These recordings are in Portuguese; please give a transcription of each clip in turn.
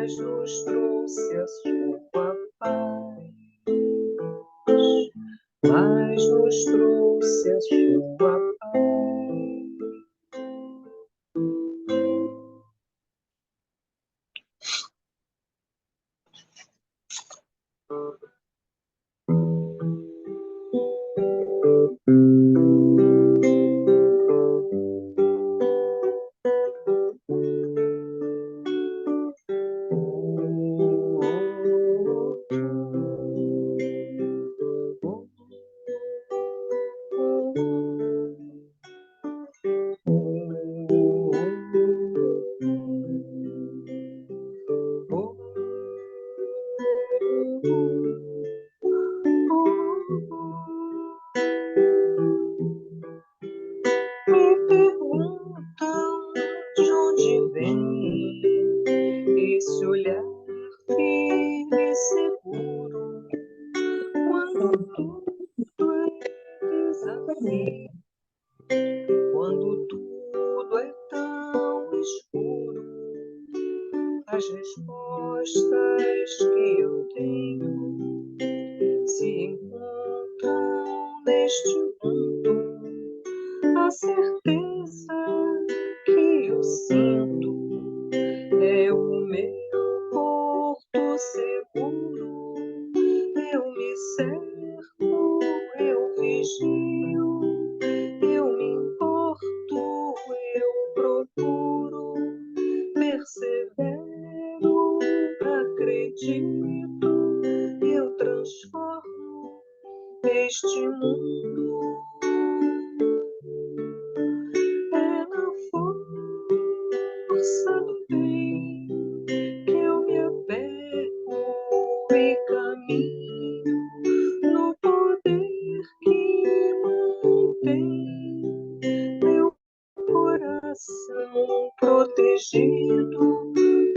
mas nos trouxe a sua paz, mas nos trouxe a sua paz. Me perguntam de onde vem esse olhar firme e seguro, quando tudo é desafio, quando tudo é tão escuro. As respostas que eu tenho se encontram neste mundo. A certeza que eu sinto é o meu porto seguro. Eu me cerco, eu vigio, eu me importo, eu procuro, persevero, acredito, eu transformo este mundo. É na força do bem que eu me apego e caminho, no poder que mantém meu coração protegido.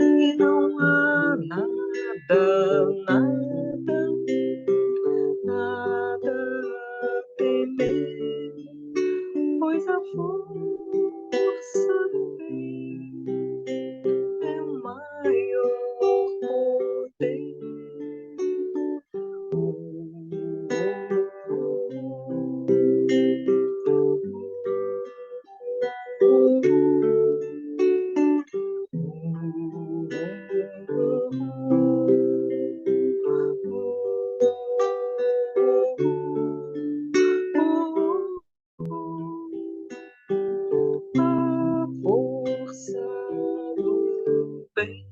E não há nada, nada, nada a temer, pois a força do bem é o maior poder. A força do bem.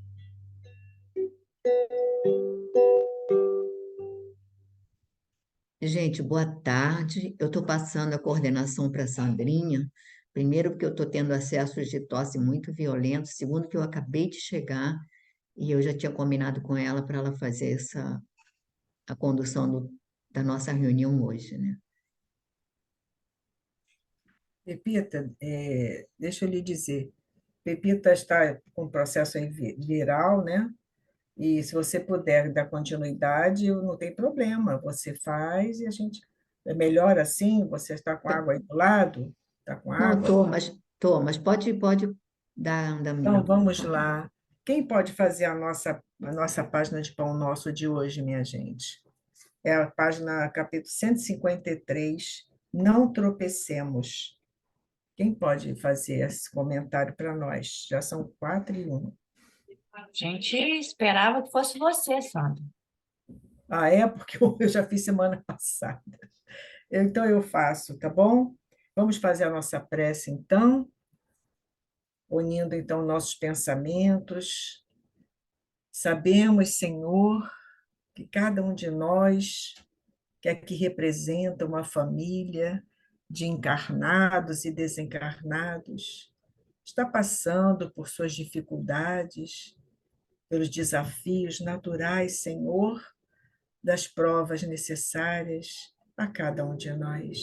Gente, boa tarde. Eu estou passando a coordenação para a Sandrinha. Primeiro, porque eu estou tendo acessos de tosse muito violentos. Segundo, que eu acabei de chegar e eu já tinha combinado com ela para ela fazer a condução da nossa reunião hoje, né? Pepita, deixa eu lhe dizer, Pepita está com processo aí viral, né? E se você puder dar continuidade, não tem problema, você faz e a gente... É melhor assim? Você está com água aí do lado? Está com Não, água? tô, mas pode dar Então, andamento. vamos lá. Quem pode fazer a nossa página de Pão Nosso de hoje, minha gente? É a página, capítulo 153, Não Tropecemos. Quem pode fazer esse comentário para nós? Já são 4:01. A gente esperava que fosse você, Sandra. Ah, é? Porque eu já fiz semana passada. Então eu faço, tá bom? Vamos fazer a nossa prece, então, unindo então nossos pensamentos. Sabemos, Senhor, que cada um de nós, que aqui representa uma família de encarnados e desencarnados, está passando por suas dificuldades, pelos desafios naturais, Senhor, das provas necessárias a cada um de nós.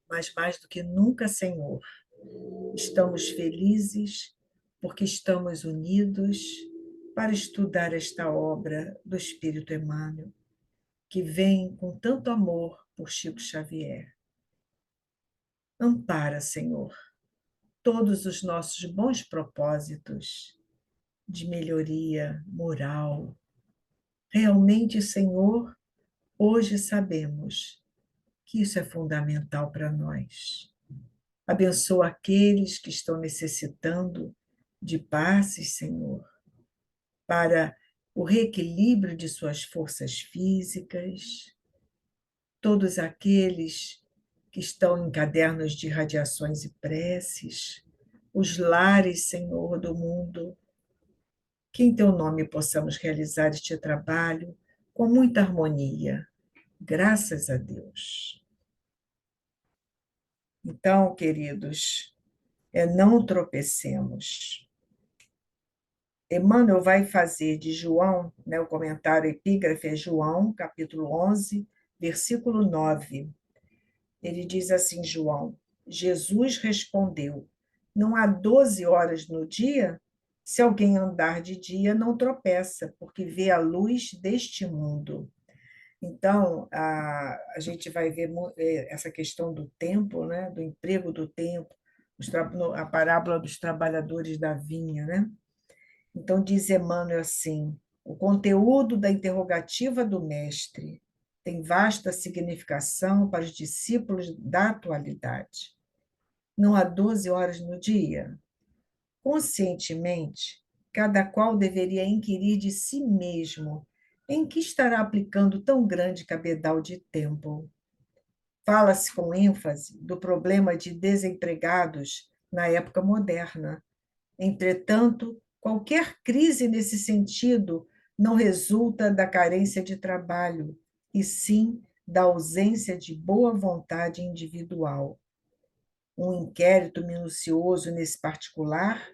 Mas mais do que nunca, Senhor, estamos felizes porque estamos unidos para estudar esta obra do Espírito Emmanuel, que vem com tanto amor por Chico Xavier. Ampara, Senhor, todos os nossos bons propósitos de melhoria moral. Realmente, Senhor, hoje sabemos que isso é fundamental para nós. Abençoa aqueles que estão necessitando de passes, Senhor, para o reequilíbrio de suas forças físicas, todos aqueles que estão em cadernos de radiações e preces, os lares, Senhor, do mundo, que em teu nome possamos realizar este trabalho com muita harmonia, graças a Deus. Então, queridos, não tropecemos. Emmanuel vai fazer de João, né, o comentário epígrafe é João, capítulo 11, versículo 9. Ele diz assim, João: Jesus respondeu: não há 12 horas no dia? Se alguém andar de dia, não tropeça, porque vê a luz deste mundo. Então, a gente vai ver essa questão do tempo, né? Do emprego do tempo, a parábola dos trabalhadores da vinha, né? Então, diz Emmanuel assim: o conteúdo da interrogativa do mestre tem vasta significação para os discípulos da atualidade. Não há 12 horas no dia? Conscientemente, cada qual deveria inquirir de si mesmo em que estará aplicando tão grande cabedal de tempo. Fala-se com ênfase do problema de desempregados na época moderna. Entretanto, qualquer crise nesse sentido não resulta da carência de trabalho, e sim da ausência de boa vontade individual. Um inquérito minucioso nesse particular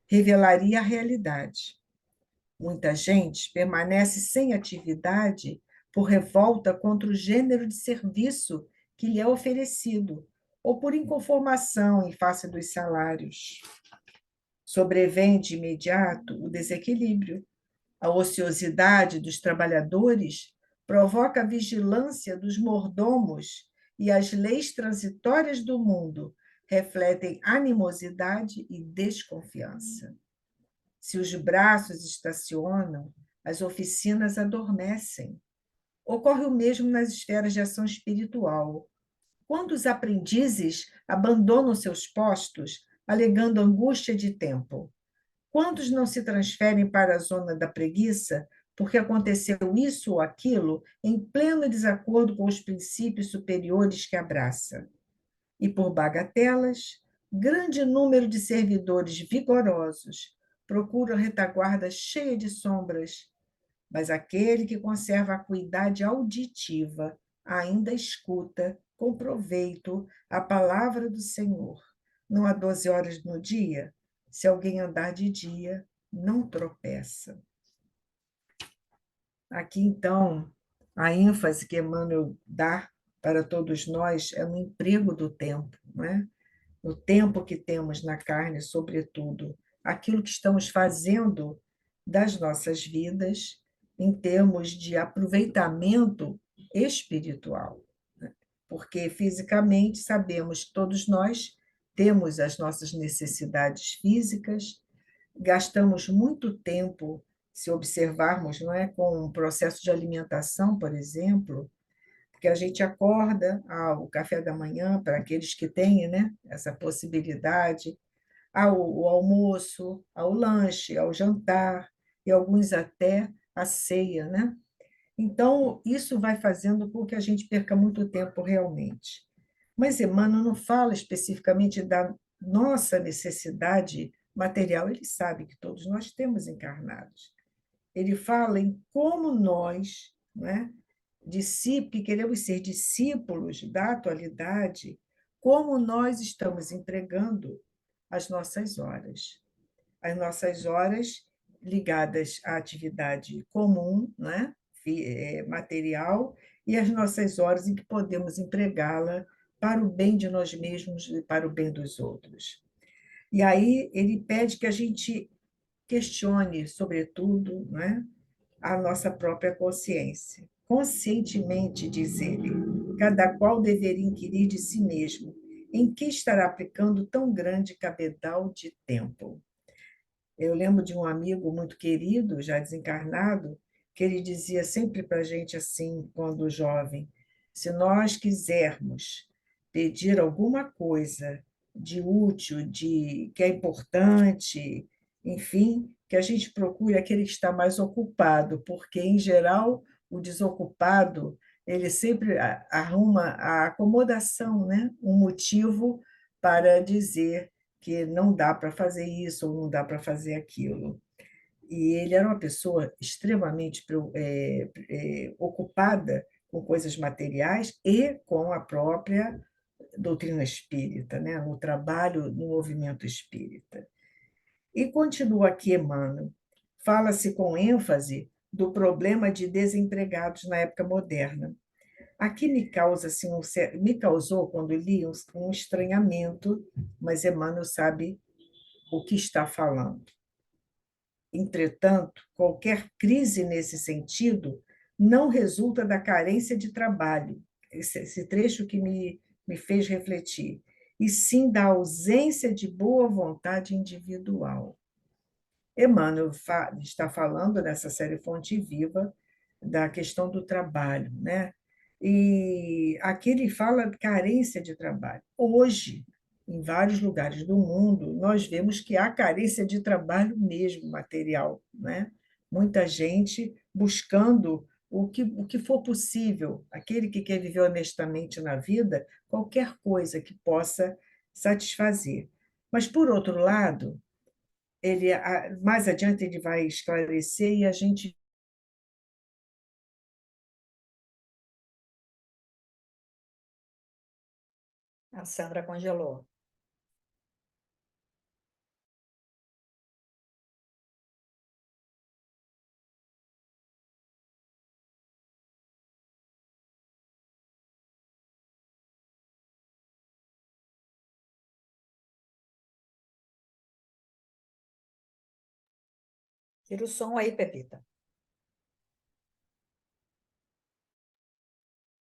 revelaria a realidade. Muita gente permanece sem atividade por revolta contra o gênero de serviço que lhe é oferecido, ou por inconformação em face dos salários. Sobrevém de imediato o desequilíbrio. A ociosidade dos trabalhadores provoca a vigilância dos mordomos e as leis transitórias do mundo refletem animosidade e desconfiança. Se os braços estacionam, as oficinas adormecem. Ocorre o mesmo nas esferas de ação espiritual. Quantos aprendizes abandonam seus postos alegando angústia de tempo? Quantos não se transferem para a zona da preguiça porque aconteceu isso ou aquilo em pleno desacordo com os princípios superiores que abraça? E por bagatelas, grande número de servidores vigorosos procuram a retaguarda cheia de sombras, mas aquele que conserva a acuidade auditiva ainda escuta com proveito a palavra do Senhor. Não há 12 horas no dia? Se alguém andar de dia, não tropeça. Aqui, então, a ênfase que Emmanuel dá para todos nós é no emprego do tempo, não é? No tempo que temos na carne, sobretudo, aquilo que estamos fazendo das nossas vidas em termos de aproveitamento espiritual. Né? Porque fisicamente sabemos que todos nós temos as nossas necessidades físicas, gastamos muito tempo, se observarmos, não é, com um processo de alimentação, por exemplo, porque a gente acorda ao café da manhã, para aqueles que têm, né, essa possibilidade, ao almoço, ao lanche, ao jantar, e alguns até à ceia, né? Então, isso vai fazendo com que a gente perca muito tempo realmente. Mas Emmanuel não fala especificamente da nossa necessidade material, ele sabe que todos nós temos encarnados. Ele fala em como nós, né, que queremos ser discípulos da atualidade, como nós estamos entregando as nossas horas. As nossas horas ligadas à atividade comum, né, material, e as nossas horas em que podemos empregá-la para o bem de nós mesmos e para o bem dos outros. E aí ele pede que a gente questione, sobretudo, né, a nossa própria consciência. Conscientemente, diz ele, cada qual deveria inquirir de si mesmo em que estará aplicando tão grande cabedal de tempo. Eu lembro de um amigo muito querido, já desencarnado, que ele dizia sempre para a gente assim, quando jovem: se nós quisermos pedir alguma coisa de útil, de que é importante, enfim, que a gente procure aquele que está mais ocupado, porque, em geral, o desocupado ele sempre arruma a acomodação, né? Um motivo para dizer que não dá para fazer isso ou não dá para fazer aquilo. E ele era uma pessoa extremamente ocupada com coisas materiais e com a própria doutrina espírita, né? No trabalho, no movimento espírita. E continua aqui, Emmanuel. Fala-se com ênfase do problema de desempregados na época moderna. Aqui me causa assim, me causou, quando li, um estranhamento, mas Emmanuel sabe o que está falando. Entretanto, qualquer crise nesse sentido não resulta da carência de trabalho, esse trecho que me fez refletir, e sim da ausência de boa vontade individual. Emmanuel está falando nessa série Fonte Viva da questão do trabalho, né? E aqui ele fala de carência de trabalho. Hoje, em vários lugares do mundo, nós vemos que há carência de trabalho mesmo, material, né? Muita gente buscando o que for possível, aquele que quer viver honestamente na vida, qualquer coisa que possa satisfazer. Mas, por outro lado, mais adiante ele vai esclarecer e a gente. A Sandra congelou. Tira o som aí, Pepita.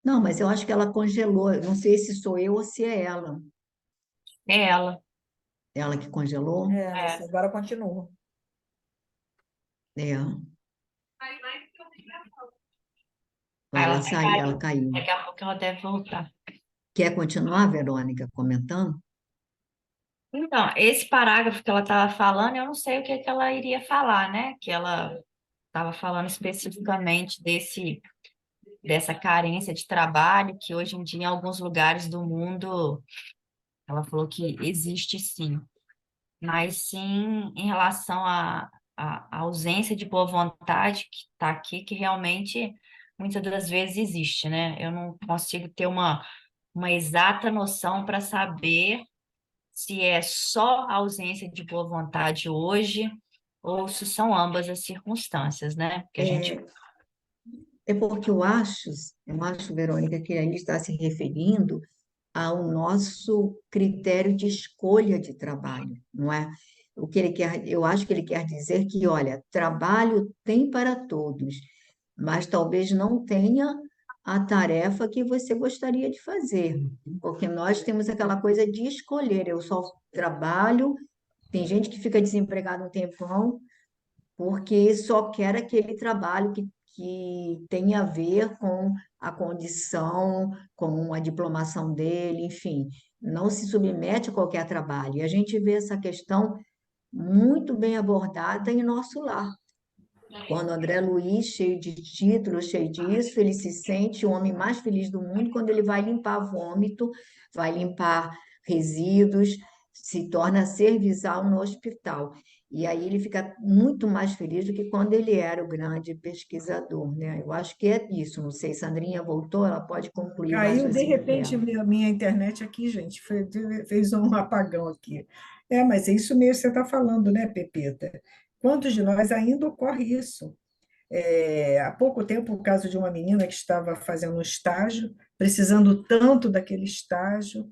Não, mas eu acho que ela congelou. Não sei se sou eu ou se é ela. É ela. Ela que congelou? É. Agora continua. É. Aí ela Ela vai saiu, cair. ela caiu. Daqui a pouco ela deve voltar. Quer continuar, Verônica, comentando? Então, esse parágrafo que ela estava falando, eu não sei o que que ela iria falar, né? Que ela estava falando especificamente dessa carência de trabalho, que hoje em dia, em alguns lugares do mundo, ela falou que existe sim, mas sim em relação à ausência de boa vontade que está aqui, que realmente muitas das vezes existe, né? Eu não consigo ter uma exata noção para saber se é só a ausência de boa vontade hoje ou se são ambas as circunstâncias, né? Porque a gente É porque eu acho, Verônica, que ele está se referindo ao nosso critério de escolha de trabalho, não é? O que ele quer, eu acho que ele quer dizer que, olha, trabalho tem para todos, mas talvez não tenha a tarefa que você gostaria de fazer, porque nós temos aquela coisa de escolher. Eu só trabalho, tem gente que fica desempregado um tempão, porque só quer aquele trabalho que tem a ver com a condição, com a diplomação dele, enfim, não se submete a qualquer trabalho. E a gente vê essa questão muito bem abordada em nosso lar. Quando André Luiz, cheio de títulos, cheio disso, ele se sente o homem mais feliz do mundo quando ele vai limpar vômito, vai limpar resíduos, se torna serviçal no hospital. E aí ele fica muito mais feliz do que quando ele era o grande pesquisador, né? Eu acho que é isso. Não sei, Sandrinha voltou, ela pode concluir o Caiu de raciocínio repente dela. minha internet aqui, gente, fez um apagão aqui. Mas é isso mesmo que você está falando, né, Pepeta? Quantos de nós ainda ocorre isso? Há pouco tempo, o caso de uma menina que estava fazendo um estágio, precisando tanto daquele estágio,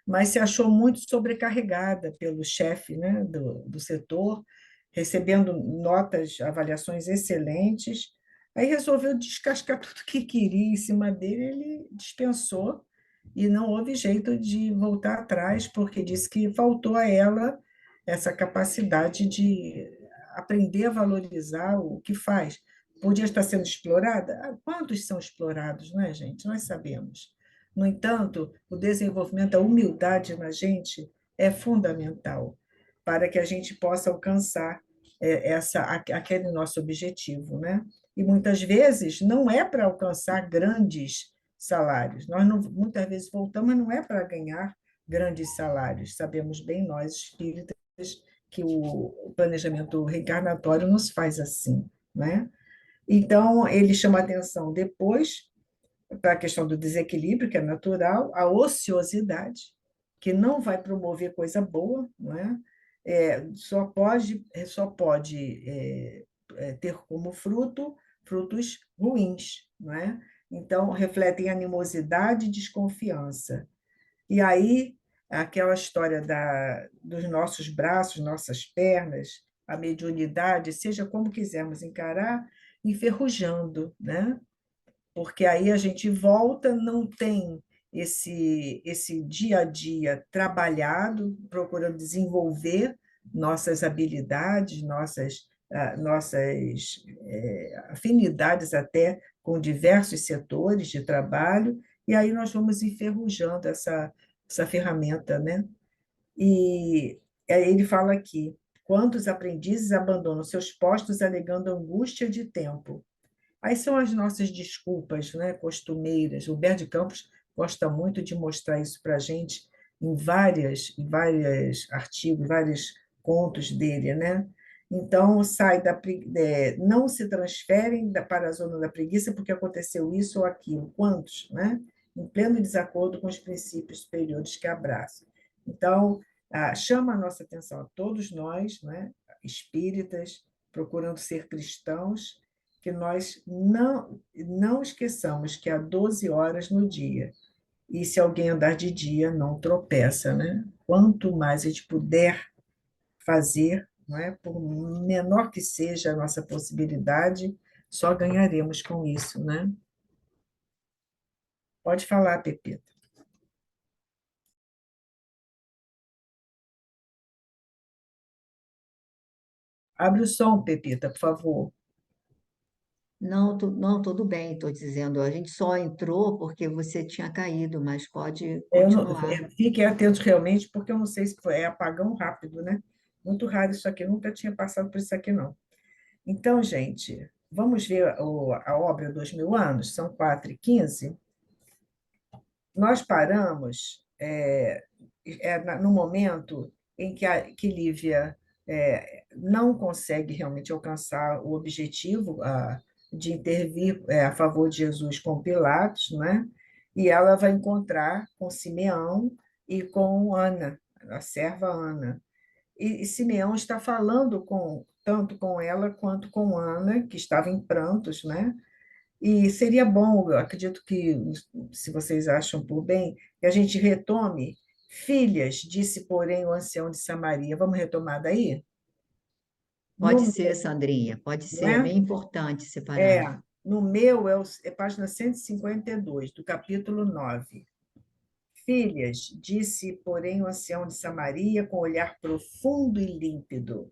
mas se achou muito sobrecarregada pelo chefe, né, do setor, recebendo notas, avaliações excelentes. Aí resolveu descascar tudo que queria em cima dele, ele dispensou e não houve jeito de voltar atrás, porque disse que faltou a ela essa capacidade de aprender a valorizar o que faz. Podia estar sendo explorada? Quantos são explorados, não é, gente? Nós sabemos. No entanto, o desenvolvimento da humildade na gente é fundamental para que a gente possa alcançar aquele nosso objetivo, né? E muitas vezes não é para alcançar grandes salários. Nós não, muitas vezes voltamos, mas não é para ganhar grandes salários. Sabemos bem nós, espíritas, que o planejamento reencarnatório nos faz assim, né? Então, ele chama atenção depois para a questão do desequilíbrio, que é natural, a ociosidade, que não vai promover coisa boa, não é? Só pode ter como frutos ruins, não é? Então, refletem animosidade e desconfiança. E aí, aquela história dos nossos braços, nossas pernas, a mediunidade, seja como quisermos encarar, enferrujando, né? Porque aí a gente volta, não tem esse dia a dia trabalhado, procurando desenvolver nossas habilidades, nossas afinidades até com diversos setores de trabalho, e aí nós vamos enferrujando essa ferramenta, né? E aí ele fala aqui: quantos aprendizes abandonam seus postos alegando angústia de tempo? Aí são as nossas desculpas, né, costumeiras. O Humberto de Campos gosta muito de mostrar isso para a gente em vários artigos, vários contos dele, né? Então, não se transferem para a zona da preguiça porque aconteceu isso ou aquilo. Quantos, né? Em pleno desacordo com os princípios superiores que abraçam. Então, chama a nossa atenção a todos nós, né, espíritas, procurando ser cristãos, que nós não esqueçamos que há 12 horas no dia. E se alguém andar de dia, não tropeça, né? Quanto mais a gente puder fazer, não é? Por menor que seja a nossa possibilidade, só ganharemos com isso, né? Pode falar, Pepita. Abre o som, Pepita, por favor. Não, não, tudo bem, estou dizendo, a gente só entrou porque você tinha caído, mas pode continuar. Fiquem atentos realmente, porque eu não sei se é apagão rápido, né? Muito raro isso aqui, nunca tinha passado por isso aqui, não. Então, gente, vamos ver a obra 2000 anos, são 4h15. Nós paramos no momento em que Lívia não consegue realmente alcançar o objetivo de intervir a favor de Jesus com Pilatos, né? E ela vai encontrar com Simeão e com Ana, a serva Ana. E Simeão está falando tanto com ela quanto com Ana, que estava em prantos, né? E seria bom, eu acredito que, se vocês acham por bem, que a gente retome. Filhas, disse, porém, o ancião de Samaria. Vamos retomar daí? Pode No ser, Sandrinha, pode não ser, é é? bem importante separar. No meu é página 152, do capítulo 9. Filhas, disse, porém, o ancião de Samaria, com olhar profundo e límpido,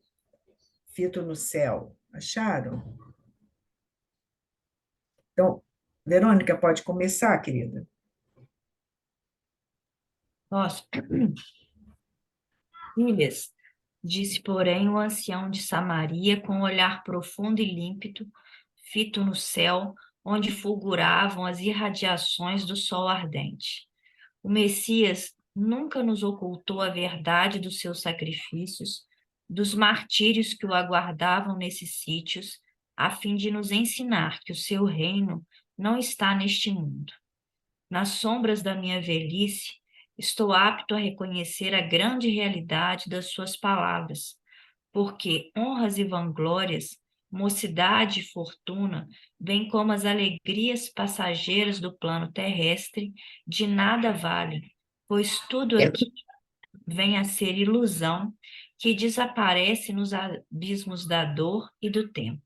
fito no céu. Acharam? Então, Verônica, pode começar, querida? Nossa, filhas, disse, porém, o ancião de Samaria, com um olhar profundo e límpido, fito no céu, onde fulguravam as irradiações do sol ardente. O Messias nunca nos ocultou a verdade dos seus sacrifícios, dos martírios que o aguardavam nesses sítios, a fim de nos ensinar que o seu reino não está neste mundo. Nas sombras da minha velhice, estou apto a reconhecer a grande realidade das suas palavras, porque honras e vanglórias, mocidade e fortuna, bem como as alegrias passageiras do plano terrestre, de nada valem, pois tudo aqui vem a ser ilusão que desaparece nos abismos da dor e do tempo.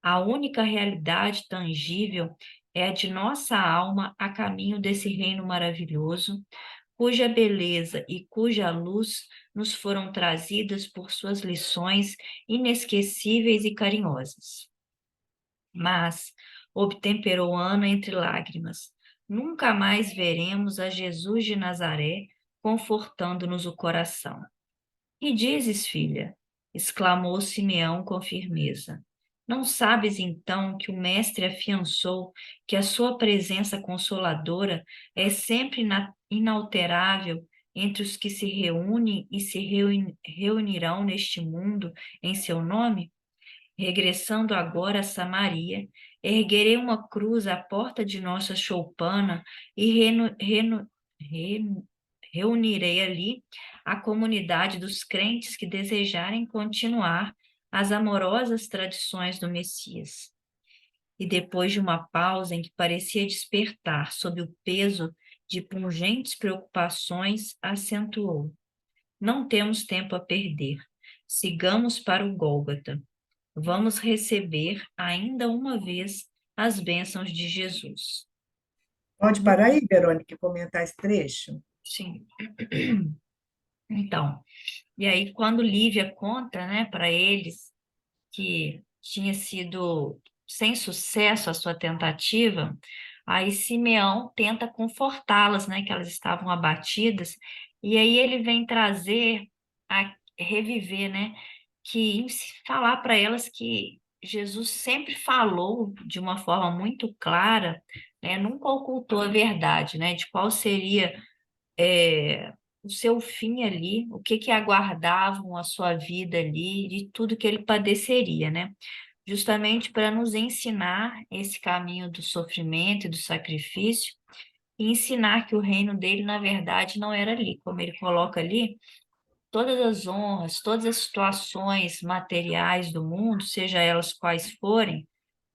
A única realidade tangível é a de nossa alma a caminho desse reino maravilhoso, cuja beleza e cuja luz nos foram trazidas por suas lições inesquecíveis e carinhosas. Mas, obtemperou Ana entre lágrimas, nunca mais veremos a Jesus de Nazaré confortando-nos o coração. E dizes, filha? Exclamou Simeão com firmeza. Não sabes então que o Mestre afiançou que a sua presença consoladora é sempre inalterável entre os que se reúnem e se reunirão neste mundo em seu nome? Regressando agora a Samaria, erguerei uma cruz à porta de nossa choupana e reunirei ali a comunidade dos crentes que desejarem continuar as amorosas tradições do Messias. E depois de uma pausa em que parecia despertar sob o peso de pungentes preocupações, acentuou: Não temos tempo a perder. Sigamos para o Gólgota. Vamos receber ainda uma vez as bênçãos de Jesus. Pode parar aí, Verônica, e comentar esse trecho? Sim. Então, e aí quando Lívia conta, né, para eles que tinha sido sem sucesso a sua tentativa, aí Simeão tenta confortá-las, né, que elas estavam abatidas, e aí ele vem trazer, a reviver, né, que falar para elas que Jesus sempre falou de uma forma muito clara, né, nunca ocultou a verdade, né, de qual seria o seu fim ali, o que que aguardavam a sua vida ali, de tudo que ele padeceria, né? Justamente para nos ensinar esse caminho do sofrimento e do sacrifício, e ensinar que o reino dele, na verdade, não era ali, como ele coloca ali, todas as honras, todas as situações materiais do mundo, seja elas quais forem,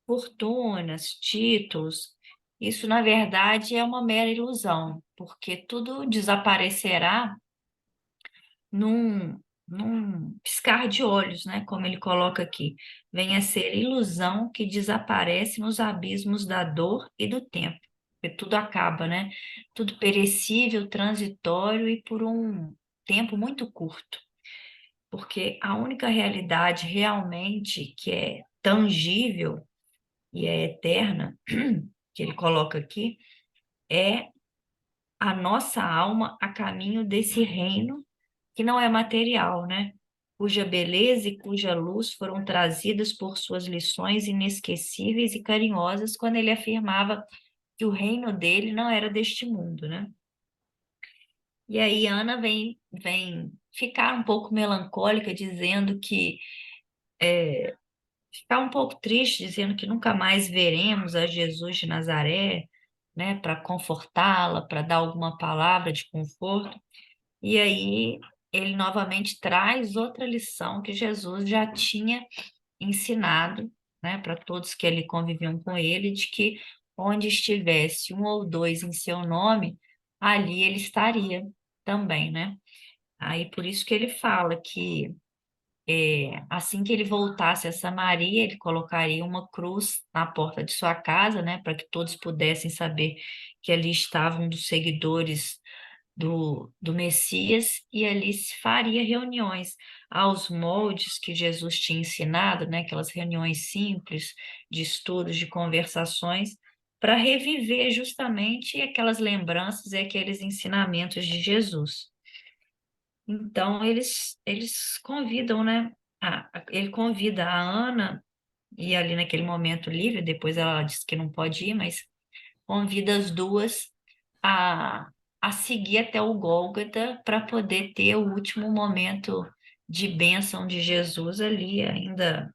fortunas, títulos, isso, na verdade, é uma mera ilusão, porque tudo desaparecerá num piscar de olhos, né? Como ele coloca aqui. Vem a ser ilusão que desaparece nos abismos da dor e do tempo. Porque tudo acaba, né? Tudo perecível, transitório e por um tempo muito curto. Porque a única realidade realmente que é tangível e é eterna, que ele coloca aqui, é a nossa alma a caminho desse reino que não é material, né? Cuja beleza e cuja luz foram trazidas por suas lições inesquecíveis e carinhosas quando ele afirmava que o reino dele não era deste mundo, né? E aí Ana vem ficar um pouco melancólica, dizendo que ficar um pouco triste, dizendo que nunca mais veremos a Jesus de Nazaré, né, para confortá-la, para dar alguma palavra de conforto. E aí ele novamente traz outra lição que Jesus já tinha ensinado, né, para todos que ali conviviam com ele, de que onde estivesse um ou dois em seu nome, ali ele estaria também, né? Aí por isso que ele fala que assim que ele voltasse a Samaria, ele colocaria uma cruz na porta de sua casa, né, para que todos pudessem saber que ali estava um dos seguidores do Messias, e ali se faria reuniões aos moldes que Jesus tinha ensinado, né, aquelas reuniões simples de estudos, de conversações, para reviver justamente aquelas lembranças e aqueles ensinamentos de Jesus. Então, eles convidam, né? Ele convida a Ana, e ali naquele momento livre, depois ela diz que não pode ir, mas convida as duas a, a seguir até o Gólgota para poder ter o último momento de bênção de Jesus ali, ainda,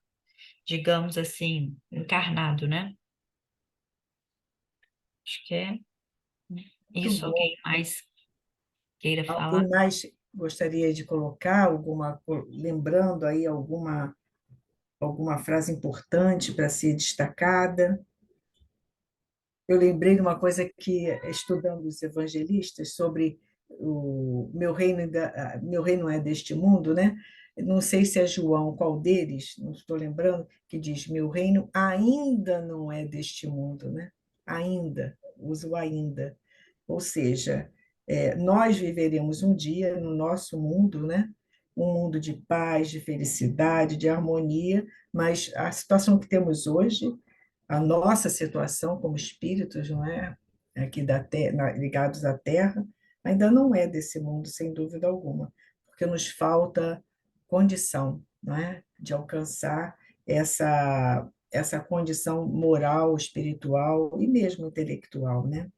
digamos assim, encarnado, né? Acho que é Muito isso. bom. Alguém mais queira falar? Alguém mais gostaria de colocar lembrando aí alguma frase importante para ser destacada? Eu lembrei de uma coisa que, estudando os evangelistas, sobre o meu reino não é deste mundo, né? Não sei se é João, qual deles, não estou lembrando, que diz: meu reino ainda não é deste mundo, né? Ainda, uso ainda. Ou seja, Nós viveremos um dia no nosso mundo, né? Um mundo de paz, de felicidade, de harmonia, mas a situação que temos hoje, a nossa situação como espíritos, não é? Aqui ligados à Terra, ainda não é desse mundo, sem dúvida alguma, porque nos falta condição, não é? De alcançar essa condição moral, espiritual e mesmo intelectual, né?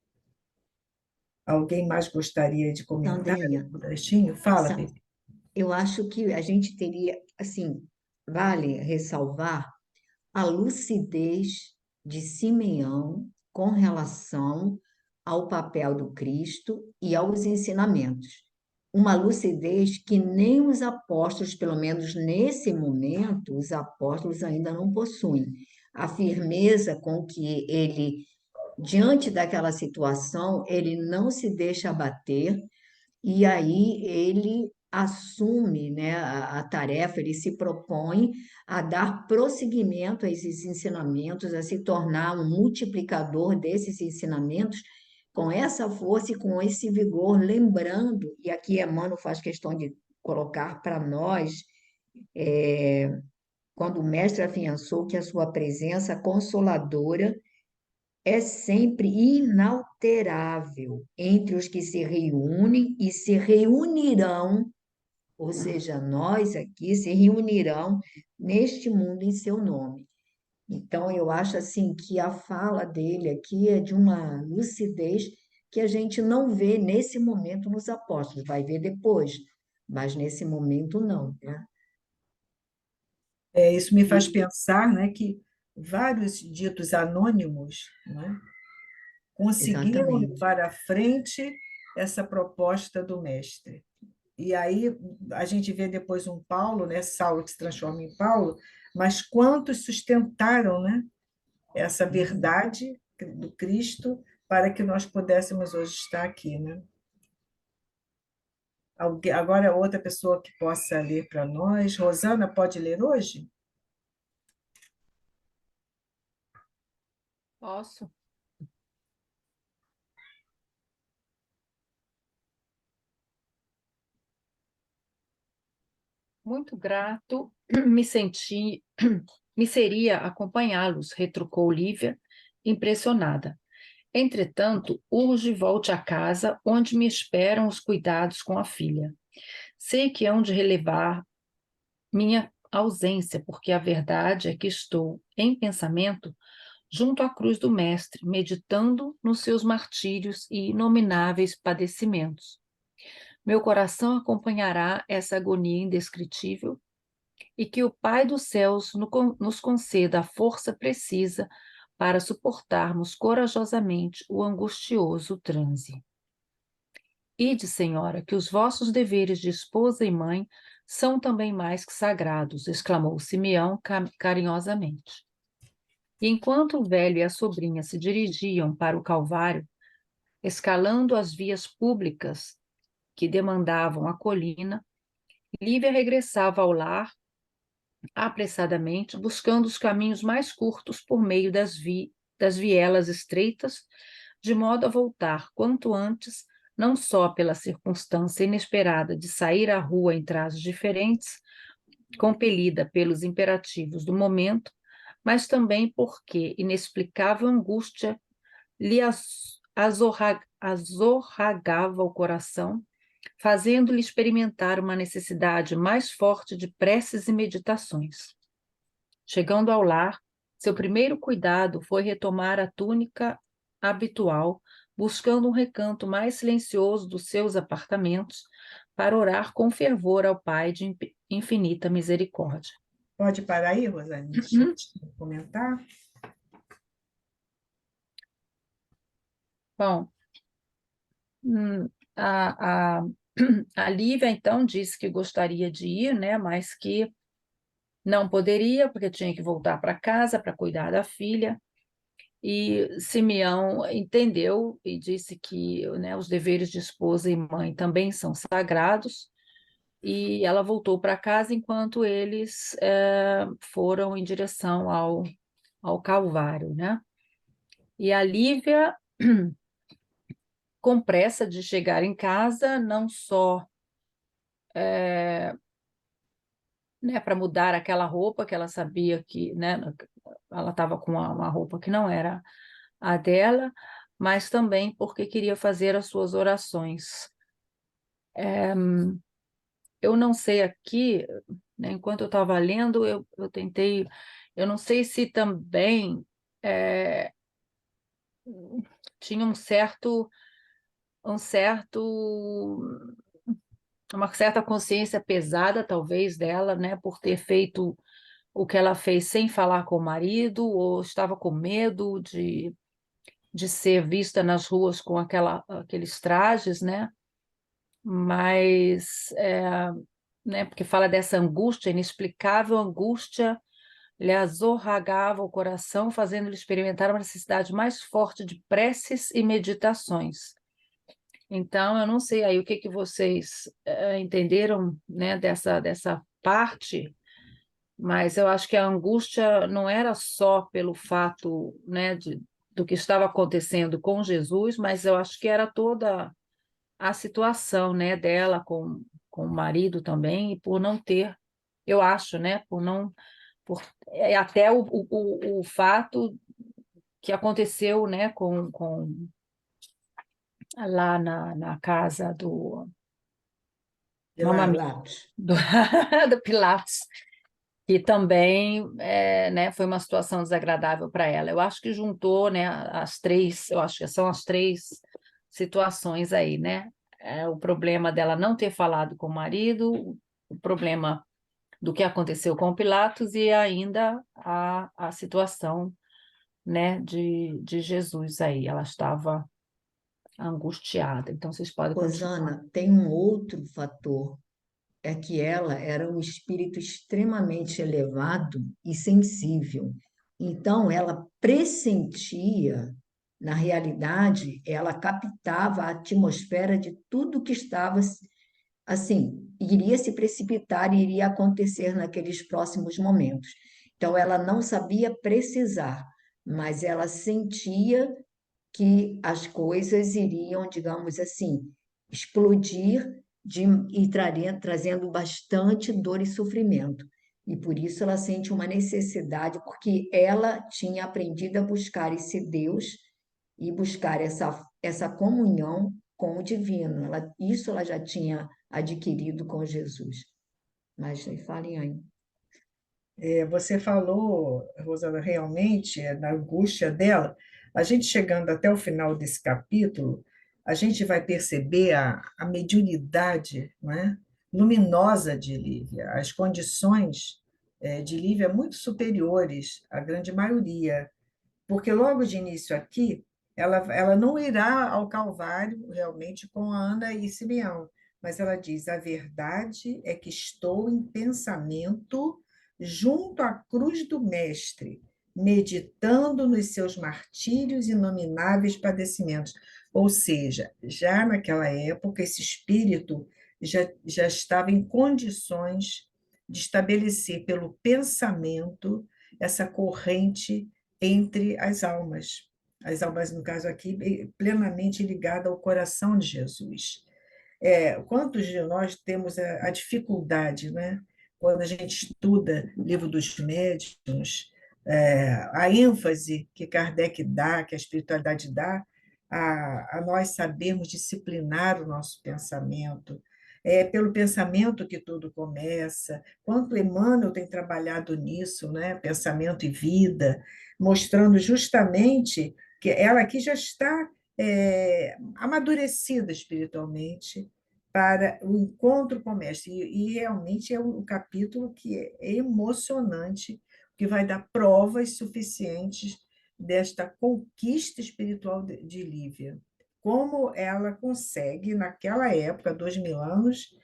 Alguém mais gostaria de comentar Sandrinha, um trechinho? Fala, Sa- Pepe. eu acho que a gente teria, assim, vale ressalvar a lucidez de Simeão com relação ao papel do Cristo e aos ensinamentos. Uma lucidez que nem os apóstolos, pelo menos nesse momento, os apóstolos ainda não possuem. A firmeza com que ele, diante daquela situação, ele não se deixa abater e aí ele assume, né, a tarefa, ele se propõe a dar prosseguimento a esses ensinamentos, a se tornar um multiplicador desses ensinamentos com essa força e com esse vigor, lembrando, e aqui Emmanuel faz questão de colocar para nós, quando o mestre afiançou que a sua presença consoladora é sempre inalterável entre os que se reúnem e se reunirão, ou seja, nós aqui se reunirão neste mundo em seu nome. Então, eu acho assim que a fala dele aqui é de uma lucidez que a gente não vê nesse momento nos apóstolos, vai ver depois, mas nesse momento não, né? Isso me faz E, pensar, né, que vários ditos anônimos, né, conseguiram exatamente. levar à frente essa proposta do mestre. E aí a gente vê depois um Paulo, né, Saulo que se transforma em Paulo, mas quantos sustentaram, né, essa verdade do Cristo para que nós pudéssemos hoje estar aqui, né? Agora outra pessoa que possa ler para nós. Rosana, pode ler hoje? Posso? Muito grato, me senti, me seria acompanhá-los, retrucou Lívia, impressionada. Entretanto, urge volte à casa, onde me esperam os cuidados com a filha. Sei que hão de relevar minha ausência, porque a verdade é que estou, em pensamento, junto à cruz do Mestre, meditando nos seus martírios e inomináveis padecimentos. Meu coração acompanhará essa agonia indescritível e que o Pai dos céus nos conceda a força precisa para suportarmos corajosamente o angustioso transe. Ide, Senhora, que os vossos deveres de esposa e mãe são também mais que sagrados, exclamou Simeão carinhosamente. E enquanto o velho e a sobrinha se dirigiam para o Calvário, escalando as vias públicas que demandavam a colina, Lívia regressava ao lar apressadamente, buscando os caminhos mais curtos por meio das vielas estreitas, de modo a voltar quanto antes, não só pela circunstância inesperada de sair à rua em trajes diferentes, compelida pelos imperativos do momento, mas também porque inexplicável angústia lhe azorragava o coração, fazendo-lhe experimentar uma necessidade mais forte de preces e meditações. Chegando ao lar, seu primeiro cuidado foi retomar a túnica habitual, buscando um recanto mais silencioso dos seus apartamentos, para orar com fervor ao Pai de infinita misericórdia. Pode parar aí, Rosane, deixa eu comentar. Bom, a, a, a Lívia, então, disse que gostaria de ir, né, mas que não poderia, porque tinha que voltar para casa para cuidar da filha. E Simeão entendeu e disse que, né, os deveres de esposa e mãe também são sagrados, e ela voltou para casa enquanto eles foram em direção ao Calvário, né? E a Lívia com pressa de chegar em casa, não só né, para mudar aquela roupa que ela sabia que, né, ela estava com uma roupa que não era a dela, mas também porque queria fazer as suas orações. Eu não sei aqui, né, enquanto eu estava lendo, eu tentei, eu não sei se também é, tinha um certo, uma certa consciência pesada, talvez, dela, né, por ter feito o que ela fez sem falar com o marido, ou estava com medo de ser vista nas ruas com aqueles trajes, né? Mas, né, porque fala dessa angústia, inexplicável angústia, lhe azorragava o coração, fazendo-lhe experimentar uma necessidade mais forte de preces e meditações. Então, eu não sei aí o que vocês entenderam, né, dessa parte, mas eu acho que a angústia não era só pelo fato, né, do que estava acontecendo com Jesus, mas eu acho que era toda a situação, né, dela com o marido também, e por não ter, eu acho, né, por não, até o fato que aconteceu, né, lá na casa Pilatos. Pilatos. do, do Pilatos, que também né, foi uma situação desagradável para ela. Eu acho que juntou, né, as três, eu acho que são as três situações aí, né? O problema dela não ter falado com o marido, o problema do que aconteceu com o Pilatos e ainda a situação, né, de Jesus aí. Ela estava angustiada. Então, vocês podem continuar. Rosana, tem um outro fator, é que ela era um espírito extremamente elevado e sensível. Então, ela pressentia, na realidade, ela captava a atmosfera de tudo que estava, assim, iria se precipitar e iria acontecer naqueles próximos momentos. Então, ela não sabia precisar, mas ela sentia que as coisas iriam, digamos assim, explodir e trazendo bastante dor e sofrimento. E por isso ela sente uma necessidade, porque ela tinha aprendido a buscar esse Deus e buscar essa comunhão com o divino. Isso ela já tinha adquirido com Jesus. Mas falem aí. Você falou, Rosana, realmente, na angústia dela, a gente chegando até o final desse capítulo, a gente vai perceber a mediunidade, não é? Luminosa de Lívia, as condições de Lívia muito superiores à grande maioria, porque logo de início aqui, ela não irá ao Calvário realmente com a Ana e Simeão, mas ela diz: a verdade é que estou em pensamento junto à cruz do Mestre, meditando nos seus martírios e inomináveis padecimentos. Ou seja, já naquela época, esse espírito já estava em condições de estabelecer pelo pensamento essa corrente entre as almas, no caso aqui, plenamente ligada ao coração de Jesus. Quantos de nós temos a dificuldade, né? Quando a gente estuda o livro dos médiuns, a ênfase que Kardec dá, que a espiritualidade dá, a nós sabermos disciplinar o nosso pensamento. É pelo pensamento que tudo começa. Quanto Emmanuel tem trabalhado nisso, né? Pensamento e vida, mostrando justamente que ela aqui já está amadurecida espiritualmente para o encontro com o mestre. E realmente é um capítulo que é emocionante, que vai dar provas suficientes desta conquista espiritual de Lívia. Como ela consegue, naquela época, 2000 anos,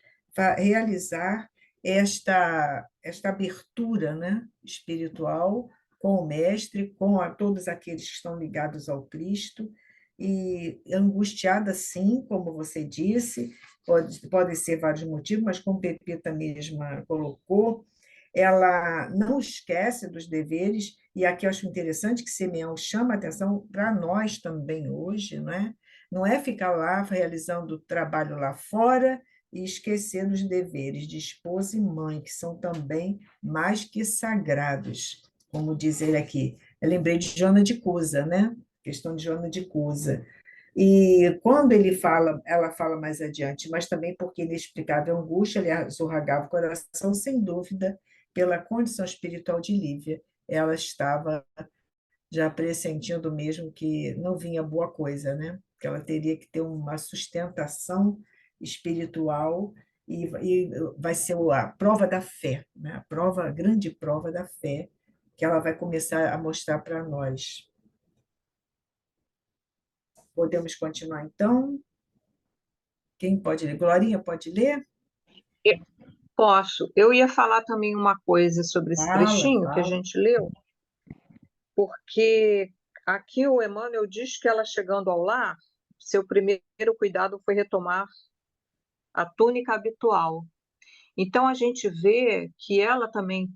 realizar esta abertura, né, espiritual com o mestre, com todos aqueles que estão ligados ao Cristo, e angustiada, sim, como você disse, podem ser vários motivos, mas como Pepita mesma colocou, ela não esquece dos deveres, e aqui eu acho interessante que Simeão chama a atenção para nós também hoje, não é? Não é ficar lá realizando o trabalho lá fora e esquecer dos deveres de esposa e mãe, que são também mais que sagrados, como diz ele aqui. Eu lembrei de Joana de Cusa, né? Questão de Joana de Cusa. E quando ele fala, ela fala mais adiante, mas também porque ele explicava a angústia, ele azorragava o coração, sem dúvida, pela condição espiritual de Lívia. Ela estava já pressentindo mesmo que não vinha boa coisa, né? Que ela teria que ter uma sustentação espiritual e vai ser a prova da fé, né? A prova, a grande prova da fé que ela vai começar a mostrar para nós. Podemos continuar então? Quem pode ler? Glorinha, pode ler? Eu posso. Eu ia falar também uma coisa sobre esse Fala, trechinho que a fala. gente leu, porque aqui o Emmanuel diz que ela chegando ao lar, seu primeiro cuidado foi retomar a túnica habitual. Então a gente vê que ela também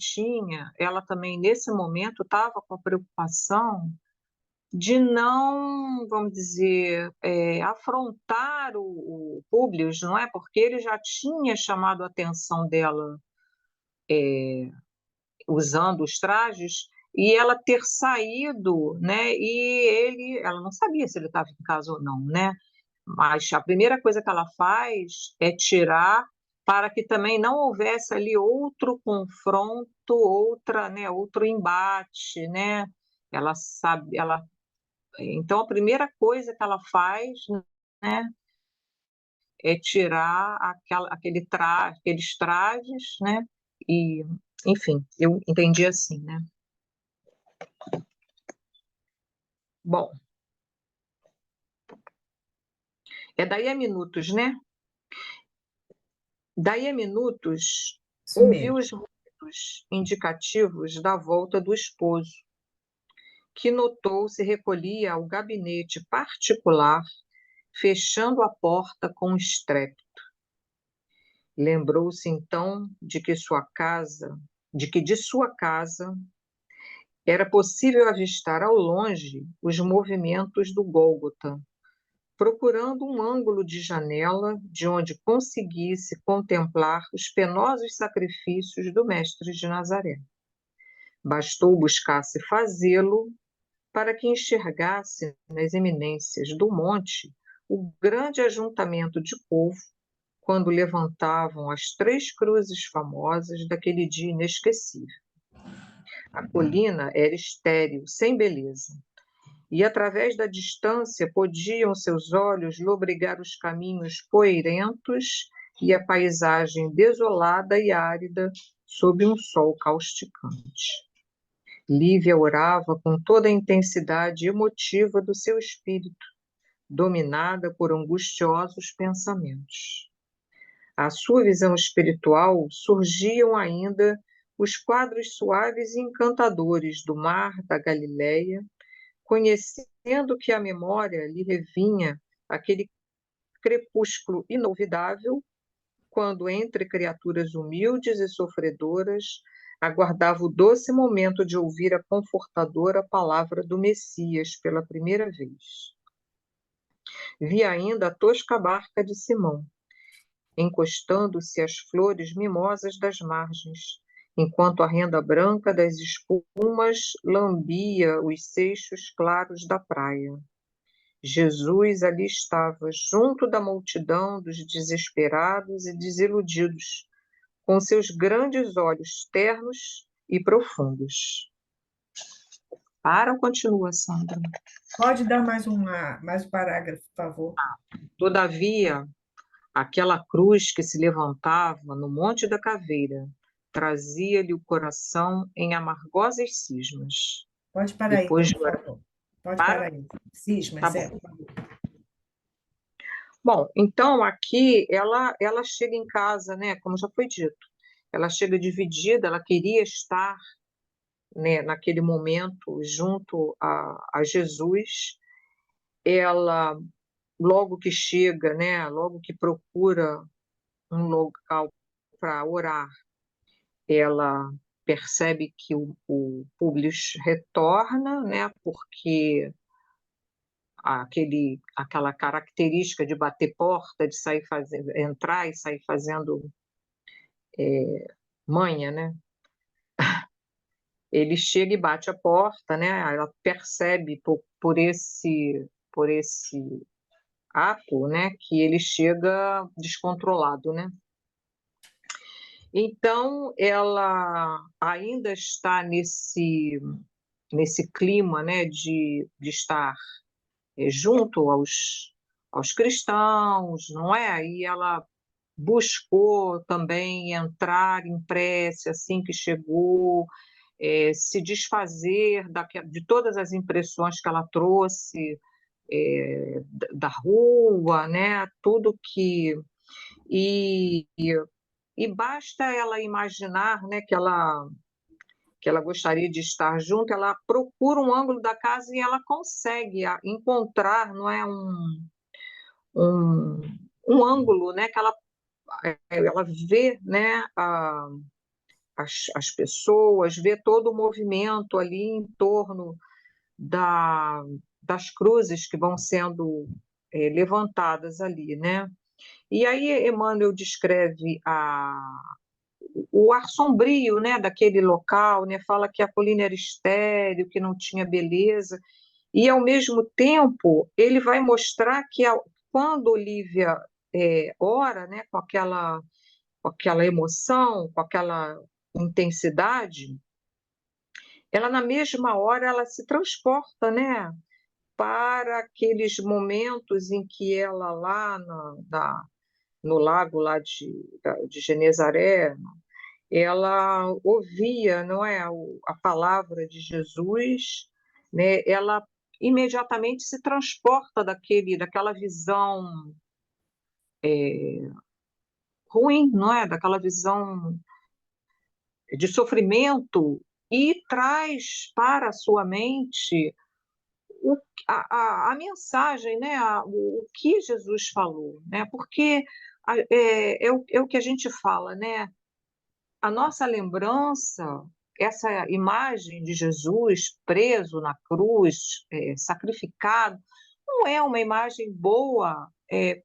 nesse momento estava com a preocupação de não, vamos dizer, afrontar o Públio, não é? Porque ele já tinha chamado a atenção dela usando os trajes e ela ter saído, né? Ela não sabia se ele estava em casa ou não, né? Mas a primeira coisa que ela faz é tirar para que também não houvesse ali outro confronto, outro embate, né? Ela sabe, então a primeira coisa que ela faz, né, é tirar aqueles trajes, né? E, enfim, eu entendi assim, né? Bom, daí a minutos, né? Daí a minutos, Isso ouviu mesmo. os ruídos indicativos da volta do esposo, que notou se recolhia ao gabinete particular, fechando a porta com estrépito. Lembrou-se então de que de sua casa era possível avistar ao longe os movimentos do Gólgota, procurando um ângulo de janela de onde conseguisse contemplar os penosos sacrifícios do Mestre de Nazaré. Bastou buscasse fazê-lo para que enxergasse nas eminências do monte o grande ajuntamento de povo quando levantavam as 3 cruzes famosas daquele dia inesquecível. A colina era estéril, sem beleza, e através da distância podiam seus olhos lobrigar os caminhos poeirentos e a paisagem desolada e árida sob um sol causticante. Lívia orava com toda a intensidade emotiva do seu espírito, dominada por angustiosos pensamentos. À sua visão espiritual surgiam ainda os quadros suaves e encantadores do mar da Galileia, conhecendo que a memória lhe revinha aquele crepúsculo inolvidável, quando entre criaturas humildes e sofredoras aguardava o doce momento de ouvir a confortadora palavra do Messias pela primeira vez. Vi ainda a tosca barca de Simão, encostando-se às flores mimosas das margens, enquanto a renda branca das espumas lambia os seixos claros da praia. Jesus ali estava, junto da multidão dos desesperados e desiludidos, com seus grandes olhos ternos e profundos. Para ou continua, Sandra? Pode dar mais um parágrafo, por favor. Todavia, aquela cruz que se levantava no Monte da Caveira trazia-lhe o coração em amargosas cismas. Pode parar aí, Depois então, de por orar. favor. Pode Para? parar aí. Cismas, Tá bom. Bom, então aqui ela chega em casa, né, como já foi dito, ela chega dividida, ela queria estar, né, naquele momento junto a Jesus, ela logo que chega, né, logo que procura um local para orar, ela percebe que o Públio retorna, né, porque aquela característica de bater porta, de sair fazendo, entrar e sair fazendo manha, né? Ele chega e bate a porta, né? Ela percebe por esse ato, né, que ele chega descontrolado, né? Então, ela ainda está nesse clima, né, de estar junto aos cristãos, não é? E ela buscou também entrar em prece assim que chegou, se desfazer de todas as impressões que ela trouxe da rua, né? Tudo que e, e basta ela imaginar, né, que ela gostaria de estar junto, ela procura um ângulo da casa e ela consegue encontrar, não é um, um ângulo, né, que ela vê, né, as pessoas, vê todo o movimento ali em torno das cruzes que vão sendo levantadas ali, né? E aí Emmanuel descreve o ar sombrio, né, daquele local, né? Fala que a colina era estéril, que não tinha beleza, e ao mesmo tempo ele vai mostrar que quando Olívia ora, né, com aquela emoção, com aquela intensidade, ela na mesma hora ela se transporta, né, para aqueles momentos em que ela lá no lago lá de Genezaré, ela ouvia, não é, a palavra de Jesus, né? Ela imediatamente se transporta daquela visão ruim, não é, daquela visão de sofrimento e traz para a sua mente o, a mensagem, né, o que Jesus falou, né? Porque é o que a gente fala, né? A nossa lembrança, essa imagem de Jesus preso na cruz, sacrificado, não é uma imagem boa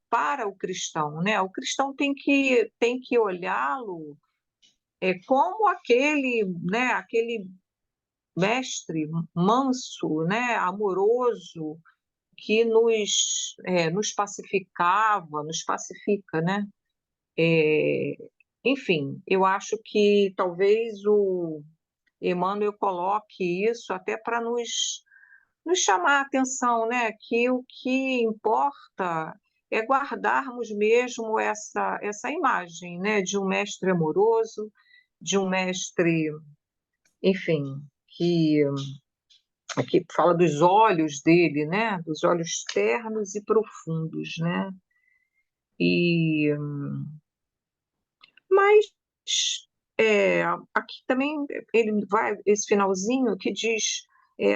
para o cristão, né? O cristão tem que olhá-lo como né, aquele mestre manso, né, amoroso, que nos pacificava, nos pacifica, né? É, enfim, eu acho que talvez o Emmanuel coloque isso até para nos chamar a atenção, né? Que o que importa é guardarmos mesmo essa imagem, né? De um mestre amoroso, de um mestre, enfim, que fala dos olhos dele, né? Dos olhos ternos e profundos, né? E Mas aqui também ele vai, esse finalzinho que diz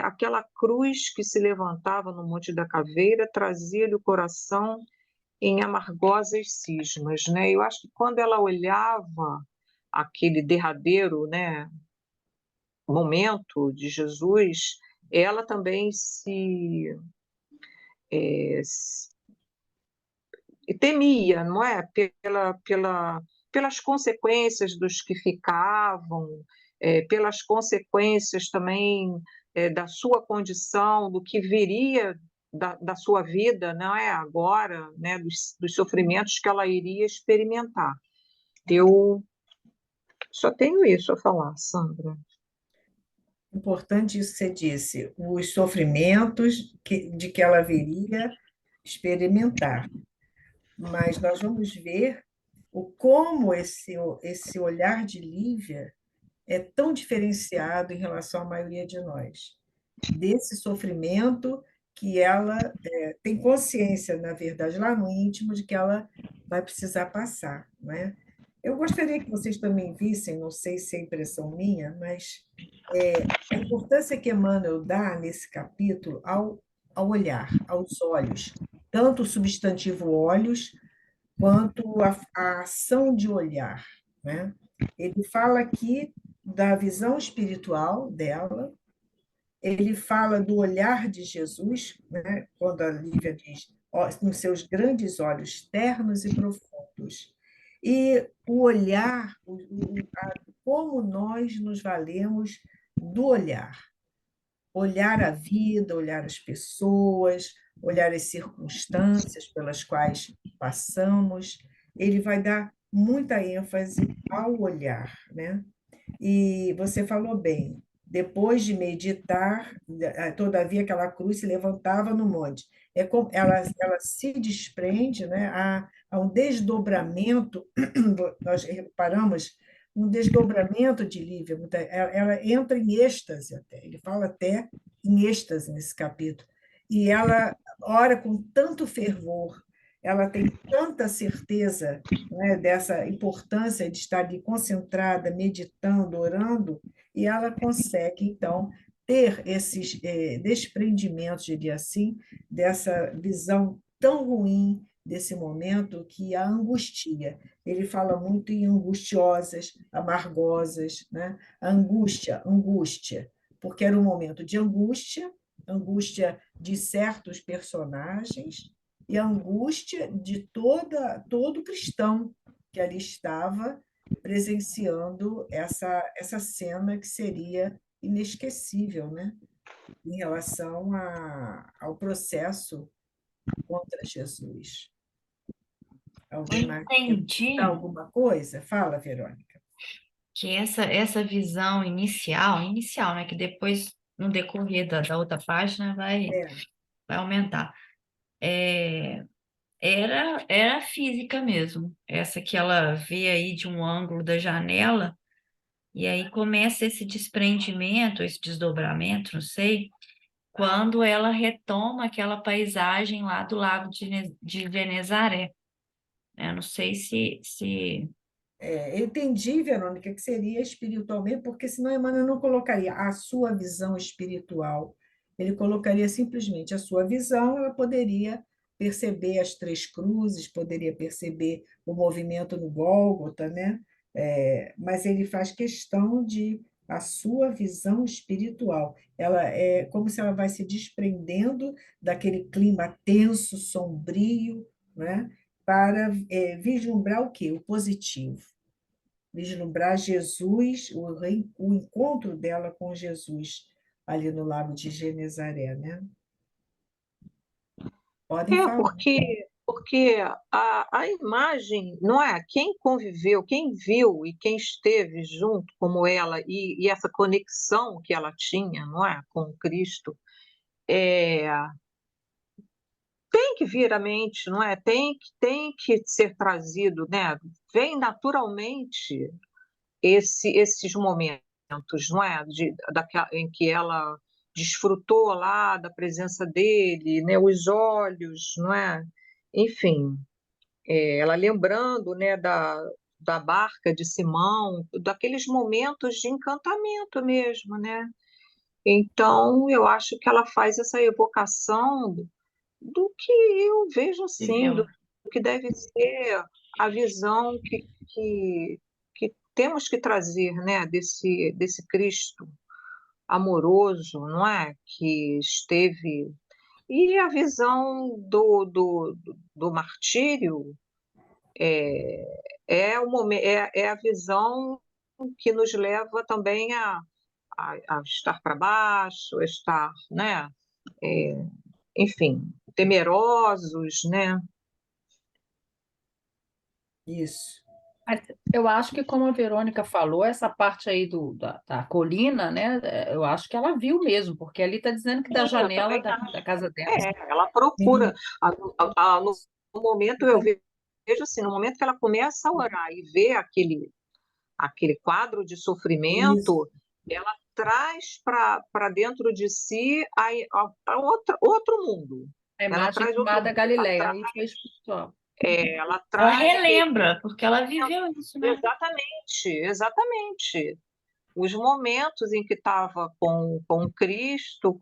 aquela cruz que se levantava no Monte da Caveira trazia-lhe o coração em amargosas cismas, né? Eu acho que quando ela olhava aquele derradeiro, né, momento de Jesus, ela também se temia, não é? Pelas consequências dos que ficavam, pelas consequências também da sua condição, do que viria da sua vida, não é? Agora, né? Dos sofrimentos que ela iria experimentar. Eu só tenho isso a falar, Sandra. Importante isso que você disse, os sofrimentos de que ela viria experimentar. Mas nós vamos ver como esse olhar de Lívia é tão diferenciado em relação à maioria de nós, desse sofrimento que ela tem consciência, na verdade, lá no íntimo, de que ela vai precisar passar, não é? Eu gostaria que vocês também vissem, não sei se é impressão minha, mas a importância que Emmanuel dá nesse capítulo ao olhar, aos olhos, tanto o substantivo olhos, quanto a ação de olhar, né? Ele fala aqui da visão espiritual dela, ele fala do olhar de Jesus, né? Quando a Lívia diz, "Ó, nos seus grandes olhos ternos e profundos." E o olhar, como nós nos valemos do olhar. Olhar a vida, olhar as pessoas, olhar as circunstâncias pelas quais passamos. Ele vai dar muita ênfase ao olhar, né? E você falou bem, depois de meditar, todavia aquela cruz se levantava no monte. É como ela se desprende, né? Há um desdobramento, nós reparamos, um desdobramento de Lívia, ela entra em êxtase até, ele fala até em êxtase nesse capítulo. E ela ora com tanto fervor, ela tem tanta certeza, né, dessa importância de estar ali concentrada, meditando, orando, e ela consegue, então, ter esses desprendimentos, diria assim, dessa visão tão ruim desse momento que a angustia. Ele fala muito em angustiosas, amargosas, né? A angústia, porque era um momento de angústia, angústia de certos personagens, e a angústia de todo cristão que ali estava presenciando essa cena que seria inesquecível, né? Em relação ao processo contra Jesus. Eu Alguém mais quer comentar entendi alguma coisa? Fala, Verônica. que essa visão inicial, né, que depois, no decorrer da outra página, É, vai aumentar. Era física mesmo, essa que ela vê aí de um ângulo da janela, e aí começa esse desprendimento, esse desdobramento, não sei, quando ela retoma aquela paisagem lá do Lago de Genezaré. Eu não sei se... eu entendi, Verônica, que seria espiritualmente, porque senão Emmanuel não colocaria a sua visão espiritual. Ele colocaria simplesmente a sua visão, ela poderia perceber as três cruzes, poderia perceber o movimento no Gólgota, né? Mas ele faz questão de a sua visão espiritual. Ela é como se ela vai se desprendendo daquele clima tenso, sombrio, né? Para vislumbrar o quê? O positivo. Vislumbrar Jesus, o encontro dela com Jesus ali no Lago de Genezaré, né? Podem É, falar. porque a imagem, não é? Quem conviveu, quem viu e quem esteve junto como ela, e essa conexão que ela tinha, não é? Com Cristo, é, tem que vir à mente, não é? Tem que ser trazido, né? Vem naturalmente esses momentos, não é? Em que ela desfrutou lá da presença dele, né? Os olhos, não é? Enfim, ela lembrando, né, da barca de Simão, daqueles momentos de encantamento mesmo, né? Então, eu acho que ela faz essa evocação do que eu vejo assim, Viveu. do que deve ser a visão que temos que trazer, né, desse Cristo amoroso, não é? Que esteve. E a visão do martírio é a visão que nos leva também a estar para baixo, a estar, né? Enfim, temerosos, né? Isso. Mas eu acho que, como a Verônica falou, essa parte aí da colina, né? Eu acho que ela viu mesmo, porque ali está dizendo que da Sim, eu janela também da casa dela. ela procura. Sim, No momento, vejo assim, no momento que ela começa a orar e vê aquele quadro de isso. sofrimento, ela traz para dentro de si outro mundo. A Ela imagem traz do outro Mar da mundo. Galileia, aí foi espiritual. Ela Ela traz aquele. relembra, porque ela viveu isso, né? Exatamente, exatamente. Os momentos em que estava com Cristo,